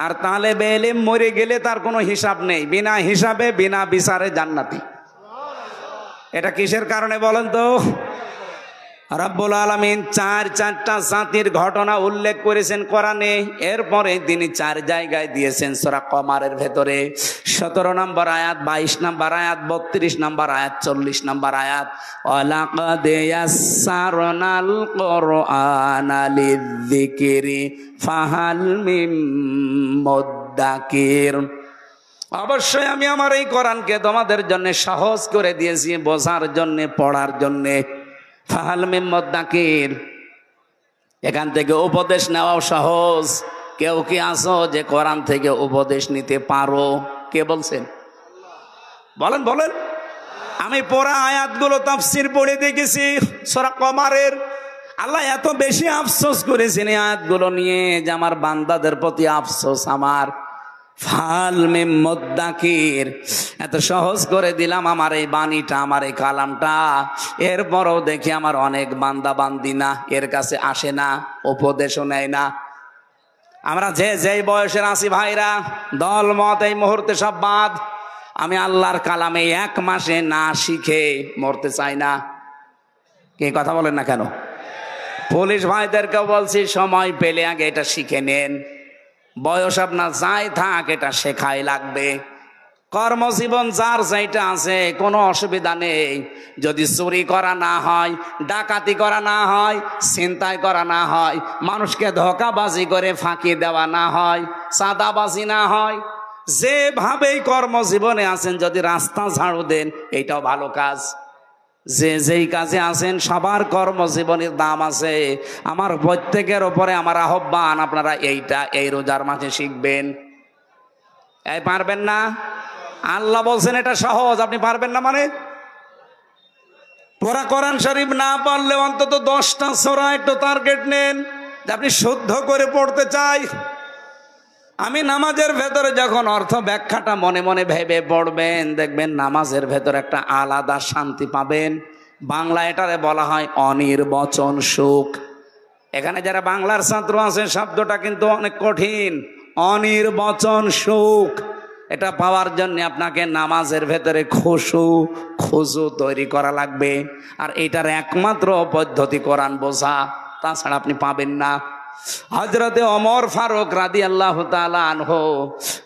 আর তালেবে এলেম মরে গেলে তার কোনো হিসাব নেই, বিনা হিসাবে বিনা বিচারে জান্নাতি। এটা কিসের কারণে বলেন তো? রব্বুল আলামিন 4টা জাতির ঘটনা উল্লেখ করেছেন কোরআনে। এরপরে তিনি 4 জায়গায় দিয়েছেন সূরা কমারের ভেতরে। 17 নম্বর আয়াত, 22 নম্বর আয়াত, 32 নম্বর আয়াত, 40 নম্বর আয়াত। ওয়ালাকাদ ইয়াসসারনাল কুরআনা লিযিকরি ফাহাল মিন মুদ্দাকির। অবশ্যই আমি আমার এই কোরআনকে তোমাদের জন্য সহজ করে দিয়েছি, বোঝার জন্য, পড়ার জন্য। ফাহাল মিন মুদ্দাকির, এখান থেকে উপদেশ নেওয়াও সহজ। কেউ কি আছো যে কোরআন থেকে উপদেশ নিতে পারো? কে বলছেন? বলেন বলেন। আমি পুরা আয়াতগুলো তাফসীর পড়ে দেখেছি সূরা কমারের। আল্লাহ এত বেশি আফসোস করেছেন এই আয়াতগুলো নিয়ে যে আমার বান্দাদের প্রতি আফসোস আমার। ফাল মিন মুদ্দাকির, এত সহজ করে দিলাম আমার এই বাণীটা, আমার এই কালামটা। এরপরও দেখি আমার অনেক বান্দা বান্দি না, এর কাছে আসে না, উপদেশও নেয় না। আমরা যেই বয়সের আছি ভাইরা, দল মত এই মুহূর্তে সব বাদ। আমি আল্লাহর কালামে 1 মাসে না শিখে মরতে চাই না। কে কথা বলেন না কেন? পুলিশ ভাইদেরকেও বলছি সময় পেলে আগে এটা শিখে নেন। বয়স আপনার যাই থাক, এটা শেখাই লাগবে। কর্মজীবন যার যেটা আছে কোনো অসুবিধা নেই। যদি চুরি করা না হয়, ডাকাতি করা না হয়, ছিনতাই করা না হয়, মানুষকে ধোঁকাবাজি করে ফাঁকি দেওয়া না হয়, চাঁদাবাজি না হয়, যেভাবেই কর্মজীবনে আছেন যদি রাস্তা ঝাড়ু দেন, এইটাও ভালো কাজ। যে যেই কাজে আছেন সবার কর্মজীবনের দাম আছে। আমার প্রত্যেকের ওপরে আমার আহ্বান, আপনারা এইটা এই রোজার মাঝে শিখবেন। এই পারবেন না? আল্লাহ বলছেন এটা সহজ, আপনি পারবেন না মানে? পুরা কোরআন শরীফ না পারলে অন্তত 10টা সূরা একটু টার্গেট নেন যে আপনি শুদ্ধ করে পড়তে চাই। আমি নামাজের ভেতরে যখন অর্থ ব্যাখ্যাটা মনে মনে ভেবে পড়বেন, দেখবেন নামাজের ভেতর একটা আলাদা শান্তি পাবেন। বাংলা এটারে বলা হয় অনির্বচন সুখ। এখানে যারা বাংলার ছাত্র আছে, শব্দটা কিন্তু অনেক কঠিন। অনির্বচন সুখ, এটা পাওয়ার জন্য আপনাকে নামাজের ভেতরে খুশু তৈরি করা লাগবে। আর এটার একমাত্র পদ্ধতি কোরআন বোঝা, তাছাড়া আপনি পাবেন না। হযরতে ওমর ফারুক রাদিয়াল্লাহু তাআলা আনহু,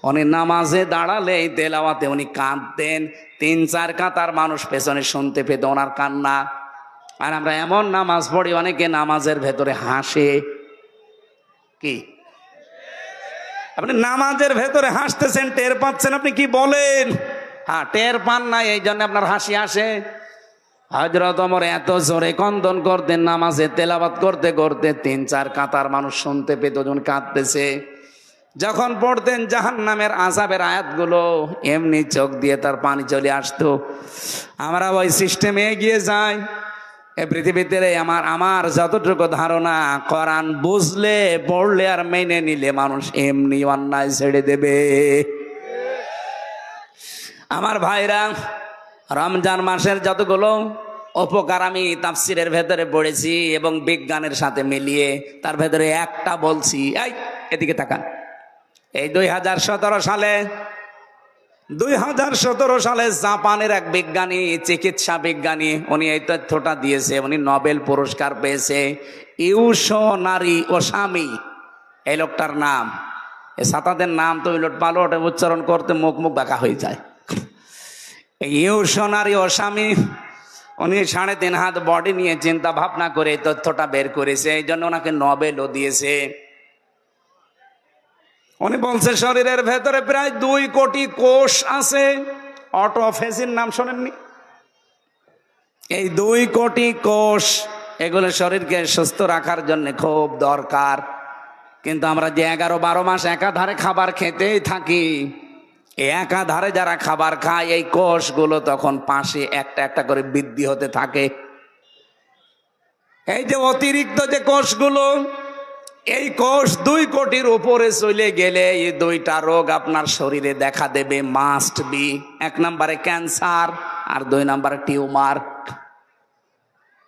উনি নামাজে দাঁড়ালে তেলাওয়াতে উনি কাঁদতেন। 3-4 কাতার মানুষ পেছনে শুনতে পেত ওনার কান্না। আর আমরা এমন নামাজ পড়ি, অনেকে নামাজের ভেতরে হাসে। কি আপনি নামাজের ভেতরে হাসতেছেন, টের পাচ্ছেন? আপনি কি বলেন? হ্যাঁ, টের পান না, এই জন্য আপনার হাসি আসে। হযরত ওমর এত জোরে কন্দন করতেন নামাজে তেলাওয়াত করতে করতে, 3-4 কাতার মানুষ শুনতে পেত যখন কাঁদতেছে। যখন পড়তেন জাহান্নামের আযাবের আয়াতগুলো, এমনি চোখ দিয়ে তার পানি চলে আসতো। আমরা ওই সিস্টেমে এগিয়ে যাই। এই পৃথিবীতে আমার যতটুকু ধারণা, কোরআন বুঝলে, পড়লে আর মেনে নিলে মানুষ এমনি অন্যায় ছেড়ে দেবে। আমার ভাইরা, রমজান মাসের যতগুলো উপকার আমি তাফসিরের ভেতরে পড়েছি এবং বিজ্ঞানের সাথে মিলিয়ে তার ভেতরে একটা বলছি। এই এদিকে তাকান। এই 2017 সালে জাপানের এক বিজ্ঞানী, চিকিৎসা বিজ্ঞানী, উনি এই তথ্যটা দিয়েছে। উনি নোবেল পুরস্কার পেয়েছে। ইউশোনারি ওসামি এই লোকটার নাম। এই সাতাদের নাম তো উলট পালট উচ্চারণ করতে মুখ বাঁকা হয়ে যায়। ইউশোনারি ওসামি, উনি 3.5 হাত বডি নিয়ে চিন্তা ভাবনা করে এই তথ্যটা বের করেছে। এই জন্য ওনাকে নোবেলও দিয়েছে। উনি বলছে শরীরের ভেতরে প্রায় 2 কোটি কোষ আছে। অটোফেজির নাম শোনেননি? এই 2 কোটি কোষ, এগুলো শরীরকে সুস্থ রাখার জন্য খুব দরকার। কিন্তু আমরা যে 11-12 মাস একাধারে খাবার খেতেই থাকি, একাধারে যারা খাবার খায়, এই কোষগুলো তখন পাশে একটা একটা করে বৃদ্ধি হতে থাকে। এই যে অতিরিক্ত যে কোষগুলো, এই কোষ 2 কোটির উপরে চলে গেলে এই 2টা রোগ আপনার শরীরে দেখা দেবে, মাস্ট বি। 1 নম্বরে ক্যান্সার আর 2 নম্বরে টিউমার।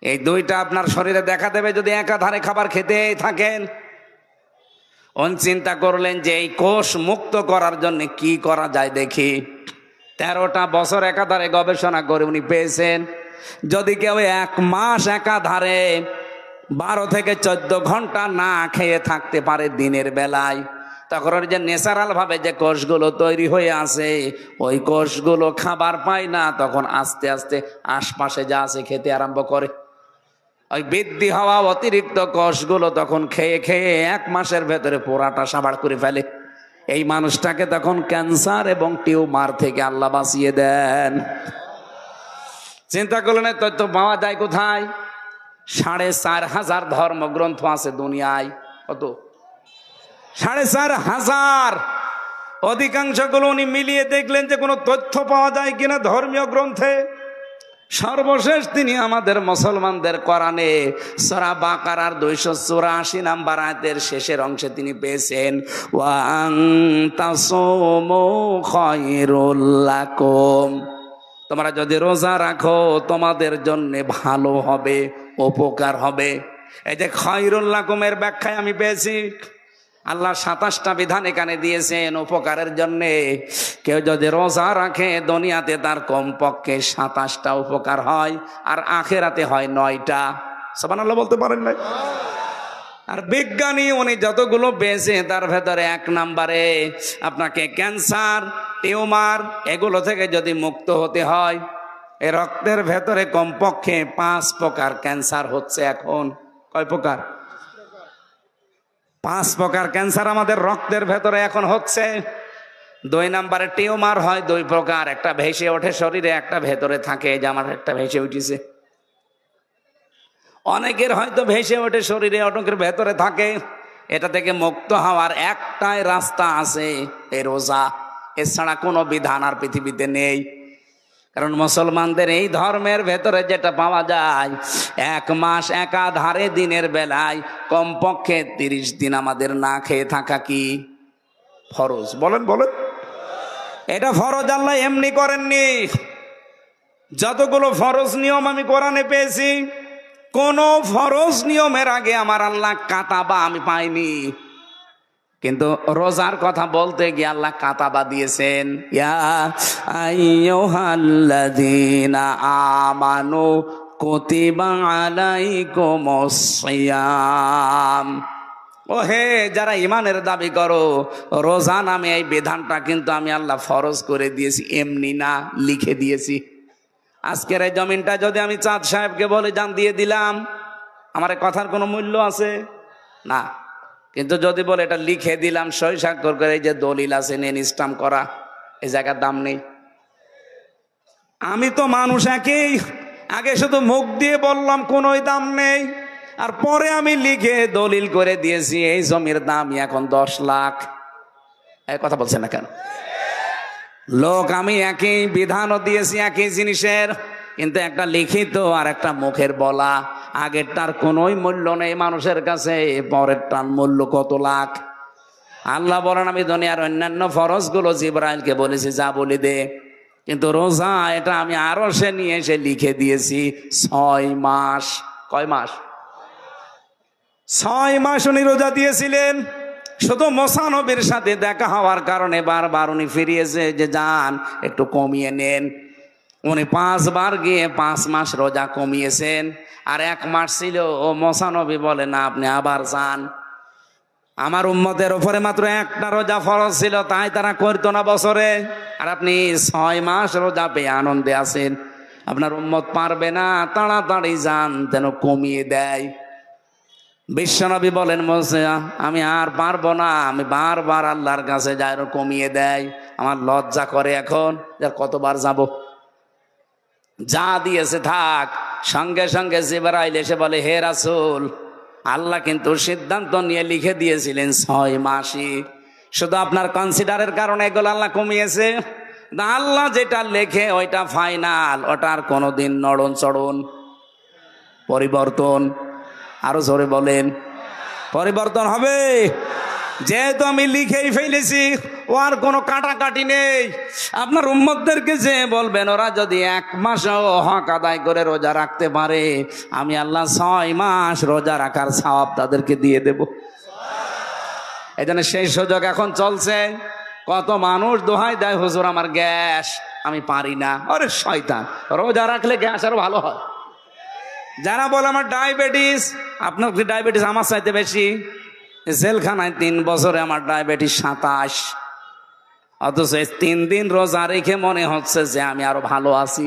এই 2টা আপনার শরীরে দেখা দেবে যদি একাধারে খাবার খেতে থাকেন। উনি চিন্তা করলেন যে এই কোষ মুক্ত করার জন্য কি করা যায় দেখি। 13টা বছর একাধারে গবেষণা করে উনি পেয়েছেন, যদি কেউ 1 মাস একাধারে 12 থেকে 14 ঘন্টা না খেয়ে থাকতে পারে দিনের বেলায়, তখন ওর যে ন্যাচারাল ভাবে যে কোষগুলো তৈরি হয়ে আছে, ওই কোষগুলো খাবার পায় না, তখন আস্তে আস্তে আশপাশে যা আছে খেতে আরম্ভ করে। ওই বৃদ্ধি হওয়া অতিরিক্ত কোষগুলো তখন খেয়ে খেয়ে 1 মাসের ভেতরে পোড়াটা সাবাড় করে ফেলে। এই মানুষটাকে তখন ক্যান্সার এবং টিউমার থেকে আল্লাহ বাঁচিয়ে দেন। চিন্তা করলেন তথ্য পাওয়া যায় কোথায়? 4,500 ধর্মগ্রন্থ আছে দুনিয়ায়। কত? 4,500। অধিকাংশগুলো উনি মিলিয়ে দেখলেন যে কোনো তথ্য পাওয়া যায় কিনা ধর্মীয় গ্রন্থে। সর্বশেষ তিনি আমাদের মুসলমানদের কোরআনে সূরা বাকারার 284 নম্বর আয়াতের শেষের অংশে তিনি পেয়েছেন, ওয়া আনতাসুমু খায়রুল লাকুম, তোমরা যদি রোজা রাখো তোমাদের জন্য ভালো হবে, উপকার হবে। এই যে খায়রুল লাকুমের ব্যাখ্যায় আমি পেয়েছি, আল্লাহ 27টা বিধান এখানে দিয়েছেন উপকারের জন্যে। কেউ যদি রোজা রাখে দুনিয়াতে তার কমপক্ষে 27টা উপকার হয়, আর আখেরাতে হয় 9টা। সুবহানাল্লাহ বলতে পারেন না? আর বিজ্ঞানী উনি যতগুলো পেয়েছে তার ভেতরে 1 নম্বরে আপনাকে ক্যান্সার, টিউমার এগুলো থেকে যদি মুক্ত হতে হয়, এই রক্তের ভেতরে কমপক্ষে 5 প্রকার ক্যান্সার হচ্ছে এখন। কয় প্রকার? 5 প্রকার ক্যান্সার আমাদের রক্তের ভেতরে এখন হচ্ছে। 2 নম্বরে টিউমার হয় 2 প্রকার, একটা ভেসে ওঠে শরীরে, একটা ভেতরে থাকে। যে আমার একটা ভেসে উঠেছে, অনেকের হয়তো ভেসে ওঠে শরীরে, অনেকের ভেতরে থাকে। এটা থেকে মুক্ত হওয়ার একটাই রাস্তা আছে, এই রোজা। এছাড়া কোনো বিধান আর পৃথিবীতে নেই। কারণ মুসলমানদের এই ধর্মের ভেতরে যেটা পাওয়া যায়, 1 মাস একাধারে দিনের বেলায় কমপক্ষে 30 দিন আমাদের না খেয়ে থাকা কি ফরজ? বলেন বলেন, এটা ফরজ। আল্লাহ এমনি করেননি। যতগুলো ফরজ নিয়ম আমি কোরআনে পেয়েছি, কোন ফরজ নিয়মের আগে আমার আল্লাহ কাতাবা আমি পাইনি। কিন্তু রোজার কথা বলতে গিয়ে আল্লাহ কাতাবা দিয়েছেন। ইয়া আইয়ুহাল্লাযীনা আমানু কুতিবা আলাইকুমুস সিয়াম। ও হে যারা ইমানের দাবি করো, রোজা নামে এই বিধানটা কিন্তু আমি আল্লাহ ফরজ করে দিয়েছি, এমনি না, লিখে দিয়েছি। আজকের এই জমিনটা যদি আমি চাঁদ সাহেবকে বলে জান দিয়ে দিলাম, আমার কথার কোনো মূল্য আছে না। কিন্তু যদি বলে এটা লিখে দিলাম, সই স্বাক্ষর করে, এই যে দলিল আছে নেন স্টাম্প করা, এই জায়গার দাম নেই। আমি তো মানুষ একই, আগে শুধু মুখ দিয়ে বললাম কোনোই দাম নেই, আর পরে আমি লিখে দলিল করে দিয়েছি এই জমির দাম এখন 10 লাখ। এই কথা বলছেন না কেন? লোক আমি একই, বিধানও দিয়েছি একই জিনিসের, কিন্তু একটা লিখিত আর একটা মুখের বলা। আগেরটার কোনোই মূল্য নেই মানুষের কাছে, পরেরটার মূল্য কত লাখ। আল্লাহ বলেন আমি দুনিয়ার অন্যান্য ফরজগুলো জিবরাইলকে বলেছি যা বলে দে, কিন্তু রোজা এটা আমি আরো সে নিয়ে এসে লিখে দিয়েছি 6 মাস। কয় মাস? 6 মাস উনি রোজা দিয়েছিলেন। শুধু মুসা নবীর সাথে দেখা হওয়ার কারণে বারবার উনি ফিরিয়েছে যে যান একটু কমিয়ে নেন। উনি 5 বার গিয়ে 5 মাস রোজা কমিয়েছেন। আর 1 মাস ছিল, ও মুসা নবী বলে না আপনি আবার যান। আমার উম্মতের উপরে মাত্র একটা রোজা ফরজ ছিল, তাই তারা করতো না বছরে। আর আপনি 6 মাস রোজা পেয়ে আনন্দে আছেন। আপনার উম্মত পারবে না, তাড়াতাড়ি যান যেন কমিয়ে দেয়। বিশ্বনবী বলেন মুসা আমি আর পারবো না, আমি বারবার আল্লাহর কাছে যাই কমিয়ে দেয়। আমার লজ্জা করে এখন, যার কতবার যাব। যা দিয়েছে থাক। সঙ্গে সঙ্গে জিবরাইল এসে বলে হে রাসূল, আল্লাহ কিন্তু সিদ্ধান্ত নিয়ে লিখে দিয়েছিলেন 6 মাসই, শুধু আপনার কনসিডারের কারণে এগুলো আল্লাহ কমিয়েছে। আল্লাহ যেটা লেখে ওইটা ফাইনাল, ওটার কোনোদিন নড়ন চড়ন পরিবর্তন, আরো জোরে বলেন, পরিবর্তন হবে। যেহেতু আমি লিখেই ফেলেছি, ও আর কোনো কাটাকাটি নেই। আপনার উম্মতদেরকে যে বলবেন ওরা যদি 1 মাসও হক আদায় করে রোজা রাখতে পারে, আমি আল্লাহ 6 মাস রোজা রাখার সওয়াব তাদেরকে দিয়ে দেব। এই জন্য সেই সুযোগ এখন চলছে। কত মানুষ দোহাই দেয় হুজুর আমার গ্যাস, আমি পারি না। আরে শয়তান, রোজা রাখলে গ্যাস আরো ভালো হয়। যারা বলে আমার ডায়াবেটিস, আপনার ডায়াবেটিস আমার চাইতে বেশি। জেলখানায় 3 বছরে আমার ডায়াবেটিস 27, অথচ 3 দিন রোজা রেখে মনে হচ্ছে যে আমি আরো ভালো আছি।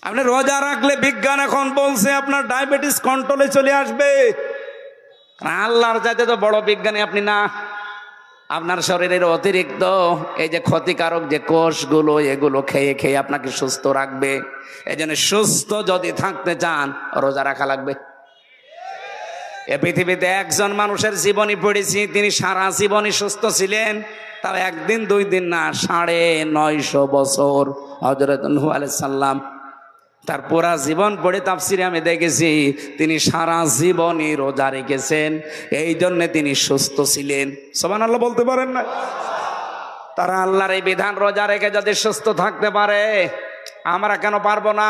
আপনি রোজা রাখলে বিজ্ঞান এখন বলছে আপনার ডায়াবেটিস কন্ট্রোলে চলে আসবে। আল্লাহর চাইতে তো বড় বিজ্ঞানী আপনি না। আপনার শরীরের অতিরিক্ত এই যে ক্ষতিকারক যে কোষগুলো, এগুলো খেয়ে খেয়ে আপনাকে সুস্থ রাখবে। এই জন্য সুস্থ যদি থাকতে চান রোজা রাখা লাগবে। এ পৃথিবীতে একজন মানুষের জীবনী পড়েছি, তিনি সারা জীবনই সুস্থ ছিলেন, তাও 1 দিন 2 দিন না, 950 বছর। হযরত নূহ আলাইহিস সালাম, তার পুরা জীবন পড়ে তাফসিরে আমি দেখেছি তিনি সারা জীবনই রোজা রেখেছেন, এই জন্য তিনি সুস্থ ছিলেন। সুবহানাল্লাহ বলতে পারেন না? তারা আল্লাহর এই বিধান রোজা রেখে যদি সুস্থ থাকতে পারে, আমরা কেন পারবো না?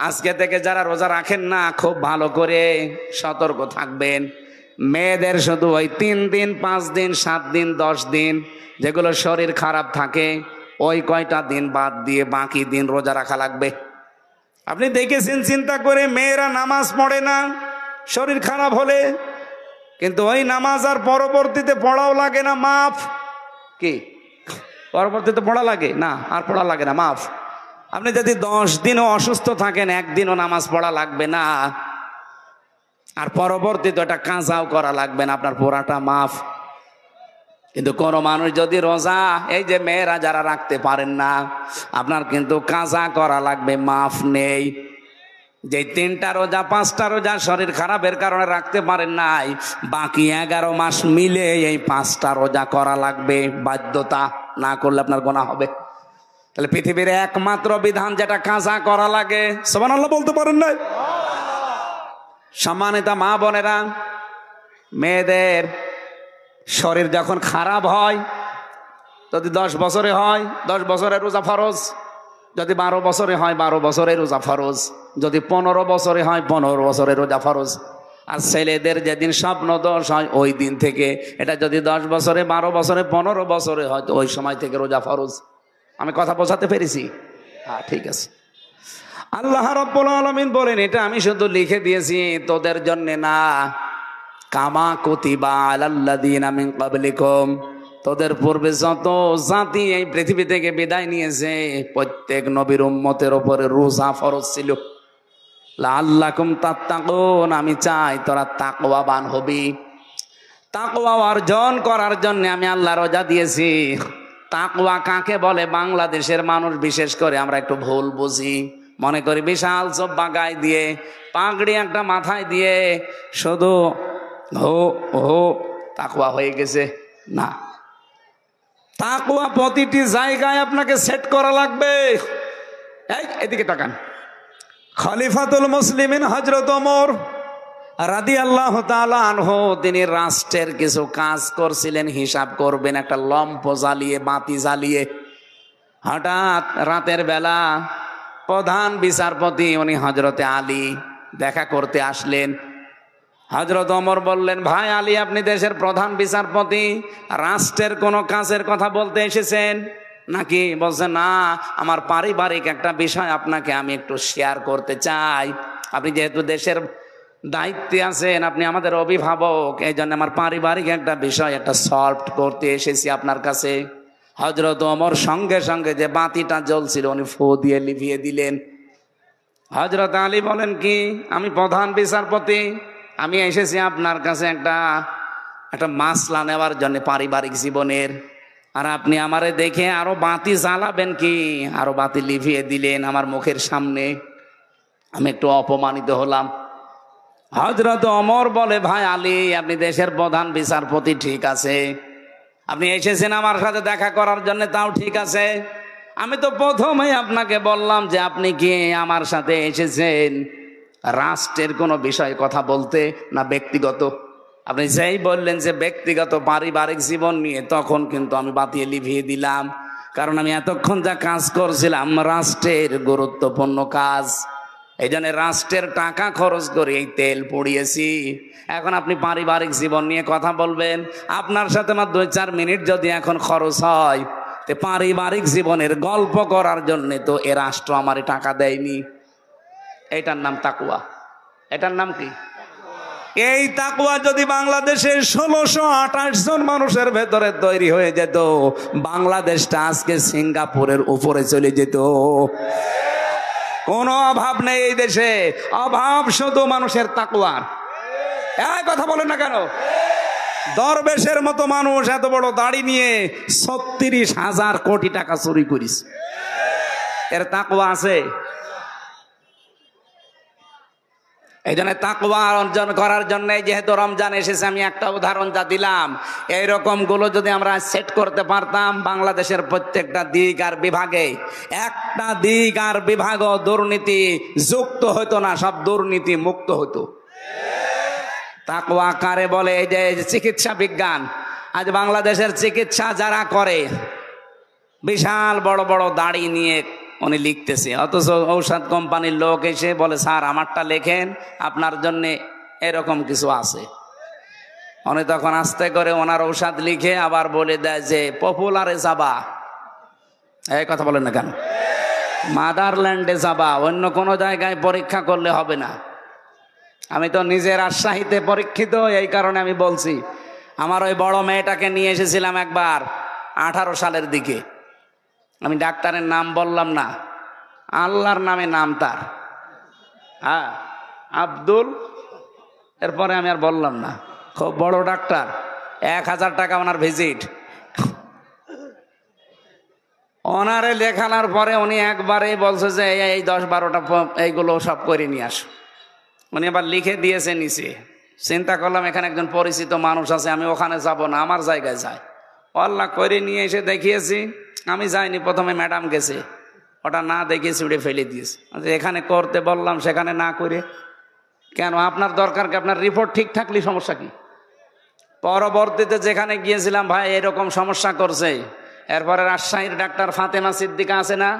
আজকে থেকে যারা রোজা রাখেন না, খুব ভালো করে সতর্ক থাকবেন। মেয়েদের শুধু ওই 3 দিন 5 দিন 7 দিন 10 দিন যেগুলো শরীর খারাপ থাকে, ওই কয়টা দিন বাদ দিয়ে বাকি দিন রোজা রাখা লাগবে। আপনি দেখেছেন চিন্তা করে, মেয়েরা নামাজ পড়ে না, শরীর খারাপ হলে, কিন্তু ওই নামাজ আর পরবর্তীতে পড়াও লাগে না, মাফ। কি পরবর্তীতে পড়া লাগে না? আর পড়া লাগে না, মাফ। আপনি যদি 10 দিনও অসুস্থ থাকেন, একদিনও নামাজ পড়া লাগবে না, আর পরবর্তীতে এটা কাজাও করা লাগবে না, আপনার পুরাটা মাফ। কিন্তু কোন মানুষ যদি রোজা, এই যে মেয়েরা যারা রাখতে পারেন না, আপনার কিন্তু কাজা করা লাগবে, মাফ নেই। যে 3টা রোজা 5টা রোজা শরীর খারাপের কারণে রাখতে পারেন নাই, বাকি 11 মাস মিলে এই 5টা রোজা করা লাগবে, বাধ্যতা। না করলে আপনার গুনাহ হবে। তাহলে পৃথিবীর একমাত্র বিধান যেটা কাজা করা লাগে, সুবহানাল্লাহ বলতে পারেন না? সম্মানিত মা বোনেরা, মেয়েদের শরীর যখন খারাপ হয়, যদি 10 বছরে হয় 10 বছরের রোজা ফরজ, যদি 12 বছরে হয় 12 বছরের রোজা ফরজ, যদি 15 বছরে হয় 15 বছরের রোজা ফরজ। আর ছেলেদের যেদিন স্বপ্ন দোষ হয় ওই দিন থেকে, এটা যদি 10 বছরে 12 বছরে 15 বছরে হয়, তো ওই সময় থেকে রোজা ফরজ। আমি কথা বোঝাতে পেরেছি? হ্যাঁ, ঠিক আছে। আল্লাহ রাব্বুল আলামিন বলেন, এটা আমি শুধু লিখে দিয়েছি তোদের জন্য না, কামা কুতিবা আলাল্লাযিনা মিন ক্বাবলিকুম, তোদের পূর্বে যত জাতি এই পৃথিবী থেকে বিদায় নিয়েছে, প্রত্যেক নবীর উম্মতের উপরে রোজা ফরজ ছিল। লাআল্লাকুম তাত্তাকুন, আমি চাই তোরা তাকওয়াবান হবি। তাকওয়া অর্জন করার জন্য আমি আল্লাহ রোজা দিয়েছি। তাকওয়া কাকে বলে? বাংলাদেশের মানুষ বিশেষ করে আমরা একটু ভুল বুঝি, মনে করি বিশাল জব্বা গায়ে দিয়ে, পাগড়ি একটা মাথায় দিয়ে শুধু হো হো তাকওয়া হয়ে গেছে। না, তাকওয়া প্রতিটি জায়গায় আপনাকে সেট করা লাগবে। এই এদিকে তাকান, খলিফাতুল মুসলিমিন হযরত ওমর রাদিয়াল্লাহু তাআলা আনহু, তিনি রাষ্ট্রের কিছু কাজ করছিলেন, হিসাব করবেন একটা লম্প জ্বালিয়ে, বাতি জ্বালিয়ে। হঠাৎ রাতের বেলা প্রধান বিচারপতি উনি হযরতে আলী দেখা করতে আসলেন। হযরত ওমর বললেন, ভাই আলী, আপনি দেশের প্রধান বিচারপতি, রাষ্ট্রের কোনো কাজের কথা বলতে এসেছেন নাকি? বলছেন, না, আমার পারিবারিক একটা বিষয় আপনাকে আমি একটু শেয়ার করতে চাই। আপনি যেহেতু দেশের দায়িত্বে আছেন, আপনি আমাদের অভিভাবক, এই জন্য আমার পারিবারিক একটা বিষয় একটা সলভ করতে এসেছি আপনার কাছে। হযরত ওমর সঙ্গে সঙ্গে যে বাতিটা জ্বলছিল উনি ফু দিয়ে লিভিয়ে দিলেন। হযরত আলী বলেন, কি? আমি প্রধান বিচারপতি, আমি এসেছি আপনার কাছে একটা মাসলা নেওয়ার জন্য পারিবারিক জীবনের, আর আপনি আমারে দেখে আরো বাতি জ্বালাবেন কি? আরো বাতি লিভিয়ে দিলেন আমার মুখের সামনে। আমি একটু অপমানিত হলাম। হযরত ওমর বলে, ভাই আলী, আপনি দেশের প্রধান বিচারপতি, ঠিক আছে, আপনি এসেছেন আমার সাথে দেখা করার জন্য, তাও ঠিক আছে। আমি তো প্রথমেই আপনাকে বললাম যে আপনি কি আমার সাথে এসেছেন রাষ্ট্রের কোনো বিষয়ে কথা বলতে, না ব্যক্তিগত? আপনি যেই বললেন যে ব্যক্তিগত পারিবারিক জীবন নিয়ে, তখন কিন্তু আমি বাতিয়ে লিভিয়ে দিলাম, কারণ আমি এতক্ষণ যা কাজ করছিলাম রাষ্ট্রের গুরুত্বপূর্ণ কাজ। এই জন্য রাষ্ট্রের টাকা খরচ করে এই তেল পুড়িয়েছি। এখন আপনি পারিবারিক জীবন নিয়ে কথা বলবেন, আপনার সাথে আমার 2-4 মিনিট যদি এখন খরচ হয়, তো পারিবারিক জীবনের গল্প করার জন্য তো এ রাষ্ট্র আমারে টাকা দেয়নি। এটার নাম তাকওয়া। এটার নাম কি? এই তাকওয়া যদি বাংলাদেশে 1628 জন মানুষের ভেতরে তৈরি হয়ে যেত, বাংলাদেশটা আজকে সিঙ্গাপুরের উপরে চলে যেত। কোনো অভাব নেই এই দেশে, অভাব শুধু মানুষের তাকওয়ার। এই কথা বলেন না কেন? দরবেশের মতো মানুষ এত বড় দাড়ি নিয়ে 36,000 কোটি টাকা চুরি করিস, এর তাকওয়া আছে? এই জন্য তাকওয়া অর্জন করার জন্য যেহেতু রমজান এসেছে, আমি একটা উদাহরণ যা দিলাম, এইরকম গুলো যদি আমরা সেট করতে পারতাম, বাংলাদেশের প্রত্যেকটা দিক আর বিভাগে, একটা দিক আর বিভাগ দুর্নীতি যুক্ত হতো না, সব দুর্নীতি মুক্ত হতো। তাকওয়া কারে বলে? এই যে চিকিৎসা বিজ্ঞান, আজ বাংলাদেশের চিকিৎসা যারা করে, বিশাল বড় বড় দাড়ি নিয়ে উনি লিখতেছে, অথচ ঔষধ কোম্পানির লোক এসে বলে, স্যার আমারটা লেখেন, আপনার জন্য এরকম কিছু আছে। উনি তখন আস্তে করে ওনার ঔষধ লিখে আবার বলে দেয় যে পপুলারে যাবা। এই কথা বলেন না কেন? মাদারল্যান্ডে যাবা, অন্য কোনো জায়গায় পরীক্ষা করলে হবে না। আমি তো নিজের রাজশাহীতে পরীক্ষিত, এই কারণে আমি বলছি। আমার ওই বড় মেয়েটাকে নিয়ে এসেছিলাম একবার 18 সালের দিকে। আমি ডাক্তারের নাম বললাম না, আল্লাহর নামে নাম তার, হ্যাঁ আব্দুল, এরপরে আমি আর বললাম না। খুব বড় ডাক্তার, 1000 টাকা ওনার ভিজিট। ওনারে দেখানোর পরে উনি একবারেই বলছে যে এই 10-12টা এইগুলো সব করে নিয়ে আস। উনি আবার লিখে দিয়েছে নিচে। চিন্তা করলাম এখানে একজন পরিচিত মানুষ আছে, আমি ওখানে যাব না, আমার জায়গায় যাই। আল্লাহ করে নিয়ে এসে দেখিয়েছি। আমি যাইনি, প্রথমে ম্যাডাম গেছে, ওটা না দেখিয়েছি, উড়ে ফেলে দিয়েছে। এখানে করতে বললাম, সেখানে না করে কেন? আপনার দরকার কি? আপনার রিপোর্ট ঠিক থাকলে সমস্যা কি? পরবর্তীতে যেখানে গিয়েছিলাম, ভাই এরকম সমস্যা করছে। এরপরে রাজশাহীর ডাক্তার ফাতেমা সিদ্দিকা আছে না,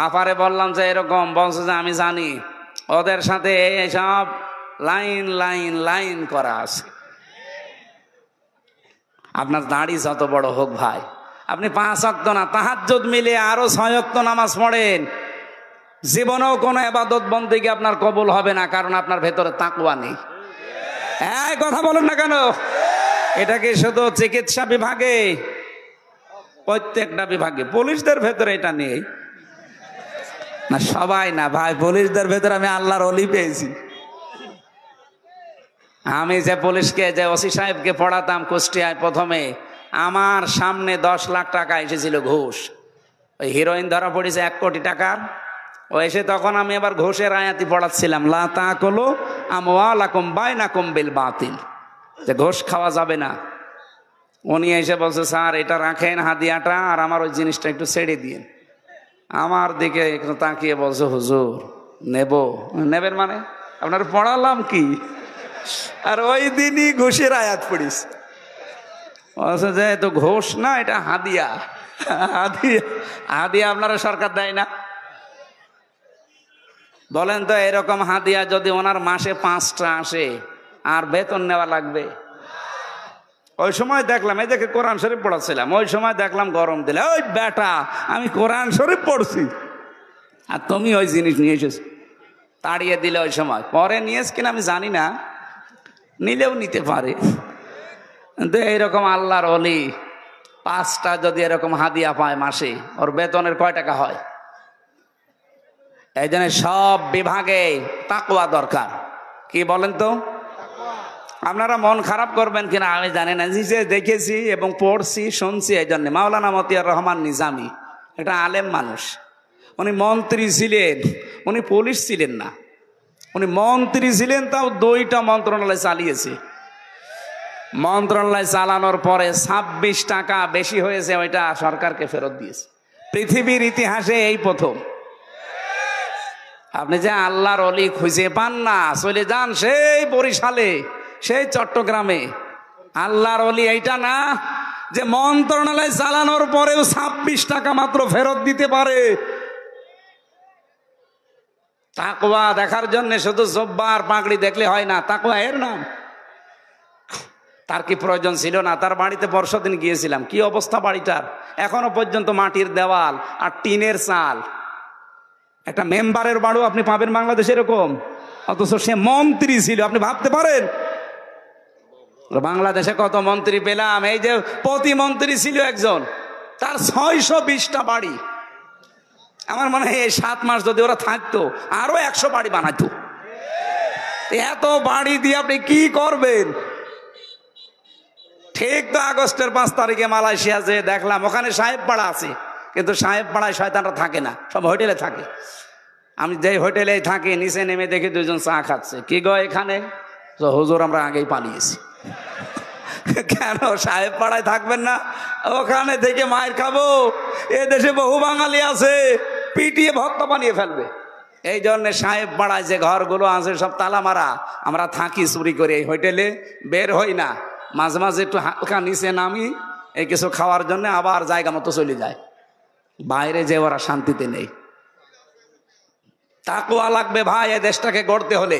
আপারে বললাম যে এরকম, বলছে যে আমি জানি, ওদের সাথে এইসব লাইন লাইন লাইন করা আছে। আপনার দাড়ি যত বড় হোক ভাই, আপনি 5 ওয়াক্ত না, তাহাজ্জুদ মিলে আরো 6 ওয়াক্ত নামাজ পড়েন, জীবনেও কোনো ইবাদত বন্দেগী আপনার কবুল হবে না, কারণ আপনার ভেতরে তাকওয়া নেই। এই কথা বলুন না কেন? এটা কি শুধু চিকিৎসা বিভাগে? প্রত্যেকটা বিভাগে। পুলিশদের ভেতরে এটা নেই না, সবাই না ভাই, পুলিশদের ভেতরে আমি আল্লাহর ওলি পেয়েছি। আমি যে পুলিশকে, যে ওসি সাহেবকে পড়াতাম কুষ্টিয়ায়, প্রথমে আমার সামনে 10 লাখ টাকা এসেছিল ঘুষ। ওই হিরোইন ধরা পড়েছে 1 কোটি টাকার। ও এসে তখন আমি আবার ঘুষের আয়াতি পড়াচ্ছিলাম, লা তাকুলু আমওয়ালাকুম বাইনাকুম বিল বাতিল, যে ঘুষ খাওয়া যাবে না। উনি এসে বলছে, স্যার এটা রাখেন হাদিয়াটা, আর আমার ওই জিনিসটা একটু ছেড়ে দিন। আমার দিকে একটু তাকিয়ে বলছে, হুজুর নেবেন মানে আপনার পড়ালাম কি? আর ওই দিনই ঘুষের আয়াত পড়িস। বলছে যে তো ঘুষ না, এটা হাদিয়া। হাদিয়া আপনারা সরকার দেয় না? বলেন তো, এরকম হাদিয়া যদি ওনার মাসে 5টা আসে, আর বেতন নেওয়া লাগবে? ওই সময় দেখলাম, এই দেখে কোরআন শরীফ পড়াচ্ছিলাম, ওই সময় দেখলাম গরম দিলে, ওই বেটা আমি কোরআন শরীফ পড়ছি আর তুমি ওই জিনিস নিয়ে এসেছো। তাড়িয়ে দিলে ওই সময়। পরে নিয়েছ কিনা আমি জানি না, নিলেও নিতে পারে। কিন্তু এইরকম আল্লাহর ওলি 5টা যদি এরকম হাদিয়া পায় মাসে, ওর বেতনের কয় টাকা হয়? এই জন্য সব বিভাগে তাকওয়া দরকার। কি বলেন তো? আপনারা মন খারাপ করবেন কিনা আমি জানি না, নিজে দেখেছি এবং পড়ছি, শুনছি। এই জন্য মাওলানা মতিয়ার রহমান নিজামী একটা আলেম মানুষ, উনি মন্ত্রী ছিলেন, উনি পুলিশ ছিলেন না, উনি মন্ত্রী ছিলেন, তাও 2টা মন্ত্রণালয় চালিয়েছে। মন্ত্রণালয় চালানোর পরে 26 টাকা বেশি হয়েছে, ওইটা সরকারকে ফেরত দিয়েছে। পৃথিবীর ইতিহাসে এই প্রথম। আপনি যে আল্লাহর ওলি খুঁজে পান না, চলে যান সেই বরিশালে, সেই চট্টগ্রামে। আল্লাহর ওলি এইটা না যে মন্ত্রণালয় চালানোর পরেও 26 টাকা মাত্র ফেরত দিতে পারে। তাকওয়া দেখার জন্য শুধু জব্বার পাগড়ি দেখলে হয় না, তাকওয়া এর নাম। তার কি প্রয়োজন ছিল না? তার বাড়িতে পরশুদিন গিয়েছিলাম, কি অবস্থা বাড়িটার, এখনো পর্যন্ত মাটির দেওয়াল আর টিনের চাল। একটা মেম্বারের বাড়ি আপনি পাবেন বাংলাদেশে এরকম, অথচ সে মন্ত্রী ছিল। আপনি ভাবতে পারেন বাংলাদেশে কত মন্ত্রী পেলাম। এই যে প্রতিমন্ত্রী ছিল একজন, তার 620টা বাড়ি। আমার মনে হয় এই 7 মাস যদি ওরা থাকতো, আরো 100 বাড়ি বানাইতো। এত বাড়ি দিয়ে আপনি কি করবেন? ঠিক তো আগস্টের 5 তারিখে মালয়েশিয়া যে দেখলাম, ওখানে সাহেব পাড়া আছে, কিন্তু সাহেব পাড়ায় শয়তানরা থাকে না, সব হোটেলে থাকে। আমি যে হোটেলে থাকি, নিচে নেমে দেখি 2জন চা খাচ্ছে। কি গো এখানে? তো হুজুর আমরা আগেই পালিয়েছি। কেন সাহেব পাড়ায় থাকবেন না? ওখানে থেকে মায়ের খাবো। এ দেশে বহু বাঙালি আছে, পিটিয়ে ভক্ত বানিয়ে ফেলবে। এই জন্য সাহেব পাড়ায় যে ঘরগুলো আছে সব তালা মারা। আমরা থাকি চুরি করে এই হোটেলে, বের হই না। মাঝে মাঝে একটু হালকা নিচে নামি এই কিছু খাওয়ার জন্য, আবার জায়গা মতো চলে যায়। বাইরে যে ওরা শান্তিতে নেই। তাকওয়া লাগবে ভাই এ দেশটাকে গড়তে হলে।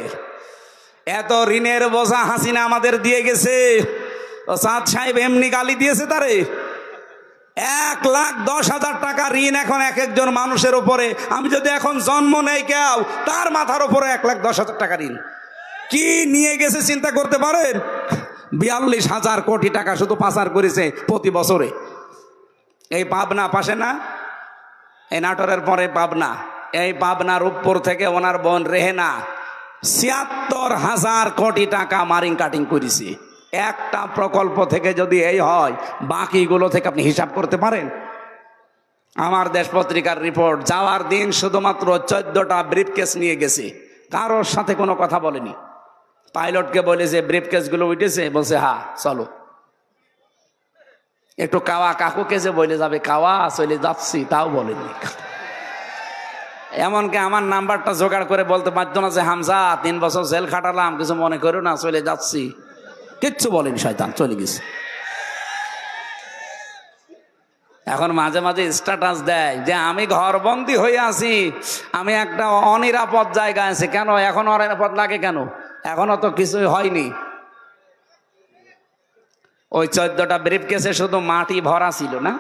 এত ঋণের বোঝা হাসিনা আমাদের দিয়ে গেছে। সাদ সাহেব এমনি গালি দিয়েছে তারে। 1,10,000 টাকা ঋণ এখন এক একজন মানুষের উপরে। আমি যদি এখন জন্ম নেই কেউ, তার মাথার উপরে 1,10,000 টাকা ঋণ। কি নিয়ে গেছে চিন্তা করতে পারেন? 42,000 কোটি টাকা শুধু পাচার করেছে প্রতি বছরে। এই পাবনা পাশে না, এই নাটোরের পরে পাবনা, এই পাবনার উপর থেকে ওনার বোন রেহেনা 76,000 কোটি টাকা মারিং কাটিং করেছে। একটা প্রকল্প থেকে যদি এই হয়, বাকিগুলো থেকে আপনি হিসাব করতে পারেন? আমার দেশ পত্রিকার রিপোর্ট, যাওয়ার দিন শুধুমাত্র 14টা ব্রিফকেস নিয়ে গেছে, কারোর সাথে কোনো কথা বলেনি। পাইলটকে বলেছে ব্রিফকেসগুলো উঠেছে, বলছে হ্যাঁ চলো। একটু কাওয়া কাকুকে যে বলে যাবে কাওয়া চলে যাচ্ছি, তাও বলেনি। এমনকি আমার নাম্বারটা জোগাড় করে বলতে পারতো না যে হামজা 3 বছর জেল খাটালাম, কিছু মনে করো না, চলে যাচ্ছি, কিচ্ছু বলেনি, শয়তান চলে গেছে। এখন মাঝে মাঝে স্ট্যাটাস দেয় যে আমি ঘরবন্দি হয়ে আছি, আমি একটা অনিরাপদ জায়গায় আছি। কেন এখন অনিরাপদ লাগে কেন? এখনো তো কিছুই হয়নি। ওই 14টা ব্রিফকেসে শুধু মাটি ভরা ছিল না,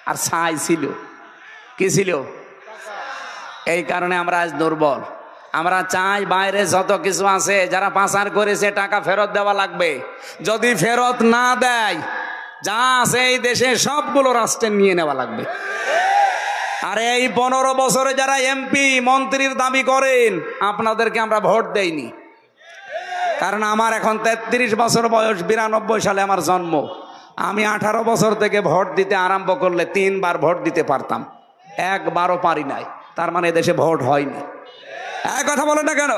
আর ছাই ছিল। কি ছিল? এই কারণে আমরা আজ দুর্বল। আমরা চাই বাইরে যত কিছু আছে, যারা পাচার করেছে টাকা ফেরত দেওয়া লাগবে। যদি ফেরত না দেয়, যা আছে এই দেশে সবগুলো রাষ্ট্রের নিয়ে নেওয়া লাগবে। আর এই 15 বছরে যারা এমপি মন্ত্রীর দাবি করেন, আপনাদেরকে আমরা ভোট দেইনি। কারণ আমার এখন 33 বছর বয়স, 92 সালে আমার জন্ম। আমি 18 বছর থেকে ভোট দিতে আরম্ভ করলে 3 বার ভোট দিতে পারতাম, একবারও পারি নাই। তার মানে দেশে ভোট হয়নি। এক কথা বলেন না কেন?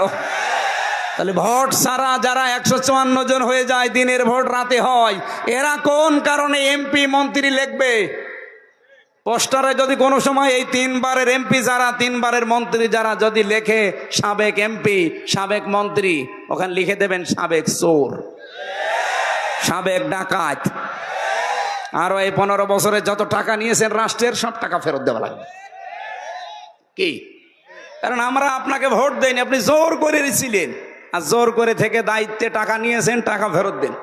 তাহলে ভোট ছাড়া যারা 154 জন হয়ে যায়, দিনের ভোট রাতে হয়, এরা কোন কারণে এমপি মন্ত্রী লিখবে? পোস্টারে যদি কোনো সময় এই 3 বারের এমপি যারা, 3 বারের মন্ত্রী যারা যদি লেখে সাবেক এমপি, সাবেক মন্ত্রী, ওখানে লিখে দেবেন সাবেক চোর, সাবেক ডাকাত। আর এই 15 বছরে যত টাকা নিয়েছেন রাষ্ট্রের, সব টাকা ফেরত দেওয়া লাগবে। কি? কারণ আমরা আপনাকে ভোট দেইনি, আপনি জোর করে দিয়েছিলেন, আর জোর করে থেকে দায়িত্বে টাকা নিয়েছেন, টাকা ফেরত দেন।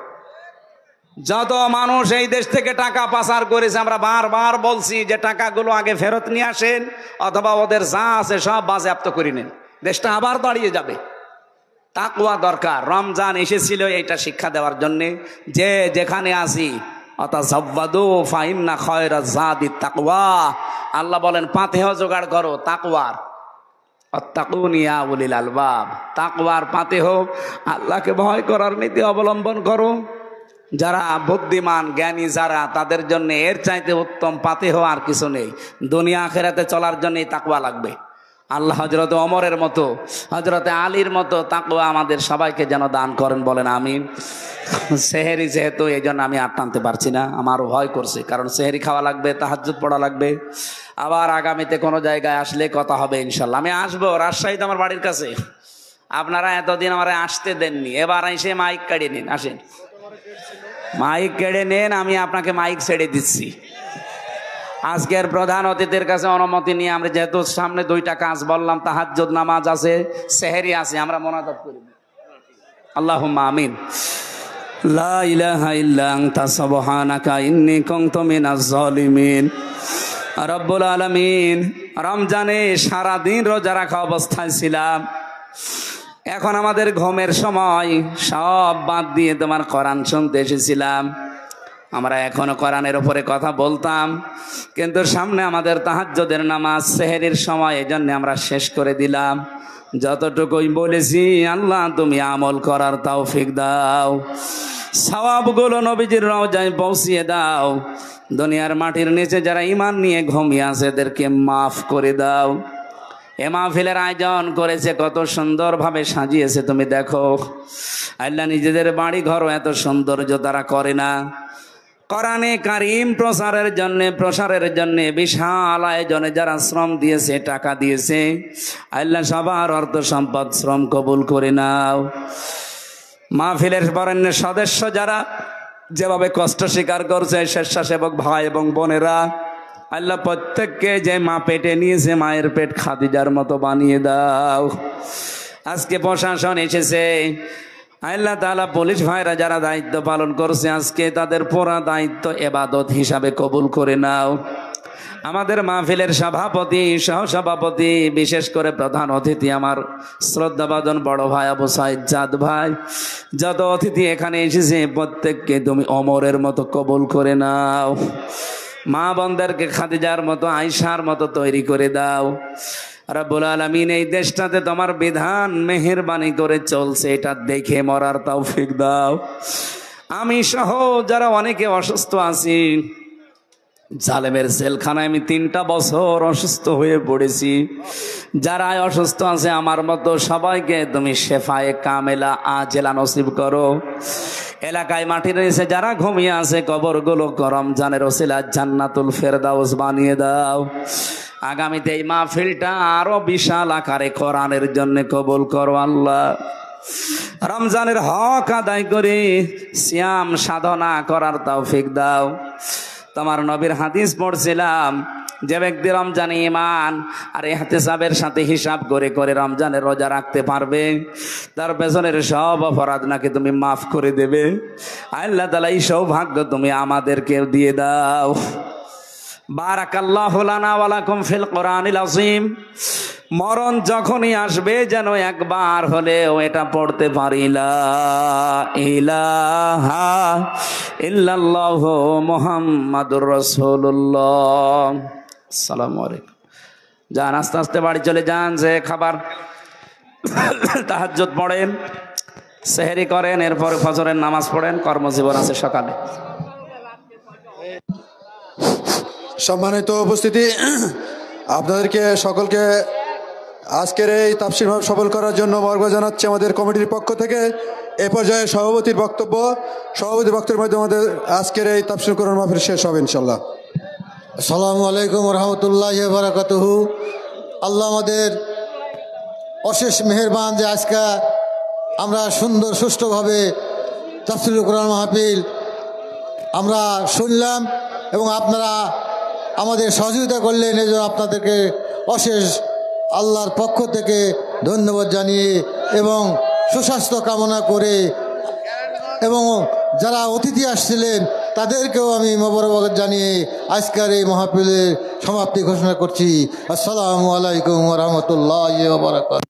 যত মানুষ এই দেশ থেকে টাকা পাচার করেছে, আমরা বারবার বলছি যে টাকাগুলো আগে ফেরত নিয়ে আসেন, অথবা ওদের যা আছে সব বাজেয়াপ্ত করে নেন, দেশটা আবার দাঁড়িয়ে যাবে। তাকওয়া দরকার। রমজান এসেছিল এইটা শিক্ষা দেওয়ার জন্যে যে যেখানে আসি অতাযাওয়াদু ফাইন্না খায়রাজ যাদিত তাকওয়া। আল্লাহ বলেন পাথেহ জোগাড় করো তাকওয়ার। আত্তাকুনি ইয়া উলিল আলবাব, তাকওয়ার পাথেহ, আল্লাহকে ভয় করার নীতি অবলম্বন করো। যারা বুদ্ধিমান জ্ঞানী যারা, তাদের জন্য এর চাইতে উত্তম পাথেহ আর কিছু নেই। দুনিয়া আখিরাতে চলার জন্যই তাকওয়া লাগবে। আল্লাহ হযরত ওমরের মতো, হযরতে আলীর মতো তাকওয়া আমাদের সবাইকে যেন দান করেন, বলেন আমিন। সেহেরি যেহেতু, এই জন্য আমি আর টানতে পারছি না, আমারও ভয় করছে, কারণ সেহেরি খাওয়া লাগবে, তাহাজ্জুদ পড়া লাগবে। আবার আগামীতে কোনো জায়গায় আসলে কথা হবে ইনশাল্লাহ। আমি আসবো, রাজশাহীতে আমার বাড়ির কাছে। আপনারা এতদিন আমার আসতে দেননি, এবার এসে মাইক কেড়ে নিন। আসেন, মাইক কেড়ে নেন, আমি আপনাকে মাইক ছেড়ে দিচ্ছি। আজকের প্রধান অতিথির কাছে অনুমতি নিয়ে, আমরা যেহেতু সামনে 2টা কাজ বললাম, তাহাজ্জুদ নামাজ আছে, সেহেরি আছে, আমরা মোনাজাত করি। আল্লাহুম্মা আমিন। লা ইলাহা ইল্লা আনতা সুবহানাকা ইন্নী কুনতু মিনাজ জালিমিন। রব্বুল আলামিন, রমজানে সারাদিন রোজা রাখা অবস্থায় ছিলাম। এখন আমাদের ঘুমের সময়, সব বাদ দিয়ে তোমার কোরআন শুনতে এসেছিলাম। আমরা এখনো কোরআনের উপরে কথা বলতাম, কিন্তু সামনে আমাদের তাহাজ্জুদের নামাজ, সেহরির সময়, এজন্য আমরা শেষ করে দিলাম। যতটুকুই বলেছি, আল্লাহ তুমি আমল করার তৌফিক দাও, সওয়াবগুলো নবীজির রওজায় পৌঁছিয়ে দাও। দুনিয়ার মাটির নিচে যারা ঈমান নিয়ে ঘুমিয়ে আছে, এদেরকে মাফ করে দাও। এ মাহফিলের আয়োজন করেছে, কত সুন্দরভাবে সাজিয়েছে তুমি দেখো। আল্লাহ নিজেদের বাড়ি ঘরও এত সৌন্দর্য তারা করে না। কোরআনে কারীম প্রসারের জন্য বিশাল আয়োজনে যারা শ্রম দিয়েছে, টাকা দিয়েছে, আল্লাহ সবার অর্থ সম্পদ শ্রম কবুল করে নাও। মাহফিলের বরেণ্য সদস্য যারা যেভাবে কষ্ট স্বীকার করছে, স্বেচ্ছাসেবক ভাই এবং বোনেরা, আল্লাহ প্রত্যেককে যে মা পেটে নিয়েছে, মায়ের পেট খাদিজার মতো বানিয়ে দাও। আজকে প্রশাসন এসেছে, আল্লাহ তাআলা পুলিশ ভাইরা যারা দায়িত্ব পালন করছে, আজকে তাদের পুরা দায়িত্ব ইবাদত হিসাবে কবুল করে নাও। আমাদের মাহফিলের সভাপতি, সহসভাপতি, বিশেষ করে প্রধান অতিথি আমার শ্রদ্ধাভাজন বড় ভাই আবু সাইদ জাদ ভাই, যত অতিথি এখানে এসেছে প্রত্যেককে তুমি ওমরের মতো কবুল করে নাও। মা বোনদেরকে খাদিজার মতো, আয়েশার মতো তৈরি করে দাও। রব্বুল আলামিন এই দেশটাতে তোমার বিধান মেহেরবানি করে চলছে, এটা দেখে মরার তৌফিক দাও। আমি সহ যারা অনেকে অসুস্থ আছি, জালেমের জেলখানায় আমি 3টা বছর অসুস্থ হয়ে পড়েছি। যারা অসুস্থ আছে আমার মতো সবাইকে তুমি শেফায়ে কামেলা আজেলা নসিব করো। এলাকায় মাটি রয়েছে যারা ঘুমিয়ে আছে, কবরগুলো রমজানের ওসিলা জান্নাতুল ফেরদাউস বানিয়ে দাও। আগামীতে এই মাহফিলটা আরো বিশাল আকারে কোরআনের জন্য কবুল করো আল্লাহ। রমজানের হক আদায় করে সিয়াম সাধনা করার তৌফিক দাও। তোমার নবীর হাদিস পড়ছিলাম, যে ব্যক্তি রমজানে ঈমান আর ইহতিসাবের সাথে হিসাব করে করে রমজানের রোজা রাখতে পারবে, তার পেছনের সব অপরাধ নাকি তুমি মাফ করে দেবে। আল্লাহ তাআলা এই সৌভাগ্য তুমি আমাদেরকে দিয়ে দাও। বারাকাল্লাহু লানা ওয়া লাকুম ফিল কোরআনিল আযীম। মরণ যখনই আসবে যেন একবার হলেও এটা পড়তে পারি, লা ইলাহা ইল্লাল্লাহু মুহাম্মাদুর রাসূলুল্লাহ। আসসালামু আলাইকুম। যান আস্তে আস্তে বাড়ি চলে যান, যে খাবার তাহাজ্জুদ পড়েন, সেহরি করেন, এরপর ফজরের নামাজ পড়েন, কর্মজীবন আছে সকালে। সম্মানিত উপস্থিতি, আপনাদেরকে সকলকে আজকের এই তাফসীর মাহফিল সফল করার জন্য বরকত জানাচ্ছি আমাদের কমিটির পক্ষ থেকে। এ পর্যায়ে সভাপতির বক্তব্যের মাধ্যমে আমাদের আজকের এই তাফসীর কোরআন মাহফিল শেষ হবে ইনশাআল্লাহ। আসসালামু আলাইকুম ওয়া রাহমাতুল্লাহি ওয়া বারাকাতুহু। আল্লাহ আমাদের অশেষ মেহেরবান যে আজকে আমরা সুন্দর সুষ্ঠুভাবে তাফসীরুল কোরআন মাহফিল আমরা শুনলাম এবং আপনারা আমাদের সহযোগিতা করলেন, এই জন্য আপনাদেরকে অশেষ আল্লাহর পক্ষ থেকে ধন্যবাদ জানিয়ে এবং সুস্বাস্থ্য কামনা করে এবং যারা অতিথি আসছিলেন তাদেরকেও আমি মোবারকবাদ জানিয়ে আজকের এই মাহফিলের সমাপ্তি ঘোষণা করছি। আসসালামু আলাইকুম ওয়া রাহমাতুল্লাহি ওয়া বারাকাতুহু।